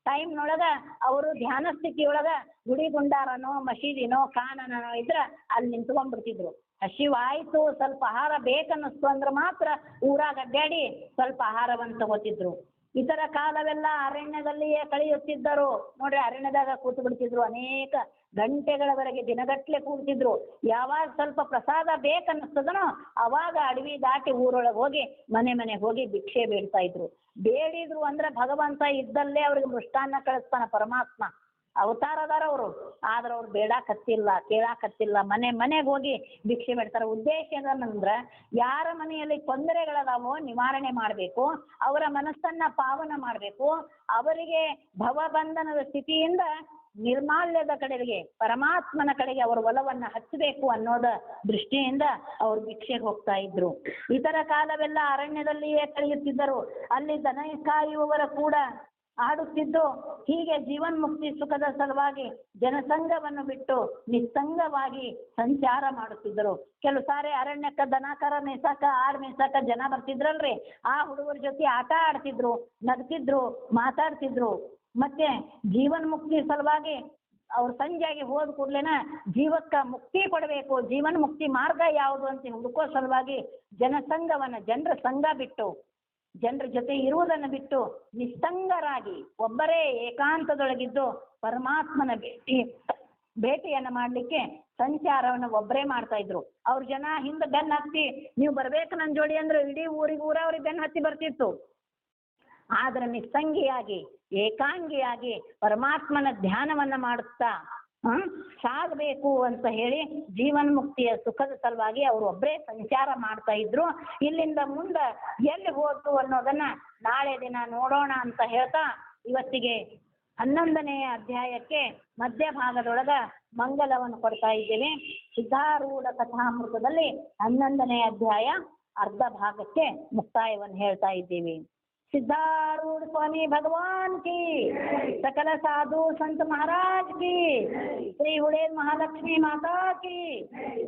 ಟೈಮ್ನೊಳಗ ಅವರು ಧ್ಯಾನ ಸ್ಥಿತಿಯೊಳಗ ಗುಡಿ ಗುಂಡಾರನೋ ಮಸೀದಿನೋ ಕಾನನೋ ಇದ್ರ ಅಲ್ಲಿ ನಿಂತ್ಕೊಂಡ್ಬಿಡ್ತಿದ್ರು. ಹಸಿವಾಯ್ತು, ಸ್ವಲ್ಪ ಆಹಾರ ಬೇಕನ್ನಿಸ್ತು ಅಂದ್ರೆ ಮಾತ್ರ ಊರಾಗ ಅಡ್ಡಾಡಿ ಸ್ವಲ್ಪ ಆಹಾರವನ್ನು ತಗೋತಿದ್ರು. ಇತರ ಕಾಲವೆಲ್ಲ ಅರಣ್ಯದಲ್ಲಿಯೇ ಕಳೆಯುತ್ತಿದ್ದರು. ನೋಡ್ರಿ, ಅರಣ್ಯದಾಗ ಕೂತು ಬಿಡ್ತಿದ್ರು, ಅನೇಕ ಗಂಟೆಗಳವರೆಗೆ ದಿನಗಟ್ಲೆ ಕೂಡ್ತಿದ್ರು. ಯಾವಾಗ ಸ್ವಲ್ಪ ಪ್ರಸಾದ ಬೇಕನ್ನಿಸ್ತದನೋ ಅವಾಗ ಅಡವಿ ದಾಟಿ ಊರೊಳಗೆ ಹೋಗಿ ಮನೆ ಹೋಗಿ ಭಿಕ್ಷೆ ಬೇಡ್ತಾ ಇದ್ರು. ಬೇಡಿದ್ರು ಅಂದ್ರೆ ಭಗವಂತ ಇದ್ದಲ್ಲೇ ಅವ್ರಿಗೆ ಮೃಷ್ಟಾನ್ನ ಕಳಿಸ್ತಾನ ಪರಮಾತ್ಮ. ಅವತಾರದಾರ ಅವರು, ಆದ್ರೆ ಅವ್ರು ಬೇಡಾಕತ್ತಿಲ್ಲ, ಕೇಳಾಕತ್ತಿಲ್ಲ, ಮನೆಗೆ ಹೋಗಿ ಭಿಕ್ಷೆ ಬೇಡ್ತಾರೆ. ಉದ್ದೇಶ ಏನಂದ್ರೆ ಯಾರ ಮನೆಯಲ್ಲಿ ತೊಂದರೆಗಳದಾವೋ ನಿವಾರಣೆ ಮಾಡಬೇಕು, ಅವರ ಮನಸ್ಸನ್ನ ಪಾವನ ಮಾಡಬೇಕು, ಅವರಿಗೆ ಭವಬಂಧನದ ಸ್ಥಿತಿಯಿಂದ ನಿರ್ಮಾಲ್ಯದ ಕಡೆಗೆ ಪರಮಾತ್ಮನ ಕಡೆಗೆ ಅವರ ಒಲವನ್ನ ಹಚ್ಚಬೇಕು ಅನ್ನೋದ ದೃಷ್ಟಿಯಿಂದ ಅವ್ರು ಭಿಕ್ಷೆಗೆ ಹೋಗ್ತಾ ಇದ್ರು. ಇತರ ಕಾಲವೆಲ್ಲ ಅರಣ್ಯದಲ್ಲಿಯೇ ಕಳೆಯುತ್ತಿದ್ದರು. ಅಲ್ಲಿ ದನ ಕಾಯುವವರ ಕೂಡ ಆಡುತ್ತಿದ್ದು. ಹೀಗೆ ಜೀವನ್ಮುಕ್ತಿ ಸುಖದ ಸಲುವಾಗಿ ಜನಸಂಘವನ್ನು ಬಿಟ್ಟು ನಿಸ್ಸಂಗವಾಗಿ ಸಂಚಾರ ಮಾಡುತ್ತಿದ್ದರು. ಕೆಲವು ಸಾರಿ ಅರಣ್ಯಕ್ಕ ದನಕರ ಮೇಸಾಕ, ಆಡ್ ಮೇಸಾಕ ಜನ ಬರ್ತಿದ್ರಲ್ರಿ, ಆ ಹುಡುಗರ ಜೊತೆ ಆಟ ಆಡ್ತಿದ್ರು, ನಗ್ತಿದ್ರು, ಮಾತಾಡ್ತಿದ್ರು. ಮತ್ತೆ ಜೀವನ್ಮುಕ್ತಿ ಸಲುವಾಗಿ ಅವ್ರು ಸಂಜೆಗೆ ಹೋದ ಕೂಡ್ಲೇನ ಜೀವಕ್ಕ ಮುಕ್ತಿ ಕೊಡಬೇಕು, ಜೀವನ್ ಮುಕ್ತಿ ಮಾರ್ಗ ಯಾವುದು ಅಂತ ಹುಡುಕೋ ಸಲುವಾಗಿ ಜನಸಂಘವನ್ನ, ಜನರ ಸಂಘ ಬಿಟ್ಟು, ಜನರ ಜೊತೆ ಇರುವುದನ್ನು ಬಿಟ್ಟು ನಿಸ್ಸಂಗರಾಗಿ ಒಬ್ಬರೇ ಏಕಾಂತದೊಳಗಿದ್ದು ಪರಮಾತ್ಮನ ಭೇಟಿಯನ್ನು ಮಾಡಲಿಕ್ಕೆ ಸಂಚಾರವನ್ನು ಒಬ್ಬರೇ ಮಾಡ್ತಾ ಇದ್ರು. ಅವ್ರ ಜನ ಹಿಂದೆ ಬೆನ್ನು ಹತ್ತಿ ನೀವು ಬರ್ಬೇಕು ನನ್ನ ಜೋಡಿ ಅಂದ್ರೆ ಇಡೀ ಊರ ಅವ್ರಿಗೆ ಬೆನ್ನು ಹತ್ತಿ ಬರ್ತಿತ್ತು. ಆದ್ರೆ ನಿಸ್ಸಂಗಿಯಾಗಿ ಏಕಾಂಗಿಯಾಗಿ ಪರಮಾತ್ಮನ ಧ್ಯಾನವನ್ನ ಮಾಡುತ್ತಾ ಸಾಗಬೇಕು ಅಂತ ಹೇಳಿ ಜೀವನ್ಮುಕ್ತಿಯ ಸುಖದ ಸಲುವಾಗಿ ಅವರು ಒಬ್ಬರೇ ಸಂಚಾರ ಮಾಡ್ತಾ ಇದ್ರು. ಇಲ್ಲಿಂದ ಮುಂದೆ ಎಲ್ಲಿ ಹೋದ್ರು ಅನ್ನೋದನ್ನ ನಾಳೆ ದಿನ ನೋಡೋಣ ಅಂತ ಹೇಳ್ತಾ ಇವತ್ತಿಗೆ 11ನೇ ಅಧ್ಯಾಯಕ್ಕೆ ಮಧ್ಯಭಾಗದೊಳಗ ಮಂಗಲವನ್ನು ಕೊಡ್ತಾ ಇದ್ದೇವೆ. ಸಿದ್ಧಾರೂಢ ಕಥಾಮೃತದಲ್ಲಿ 11ನೇ ಅಧ್ಯಾಯ ಅರ್ಧ ಭಾಗಕ್ಕೆ ಮುಕ್ತಾಯವನ್ನು ಹೇಳ್ತಾ ಇದ್ದೀವಿ. सिद्धारूढ़ स्वामी भगवान की, सकल साधु संत महाराज की, श्री उड़ेल महालक्ष्मी माता की.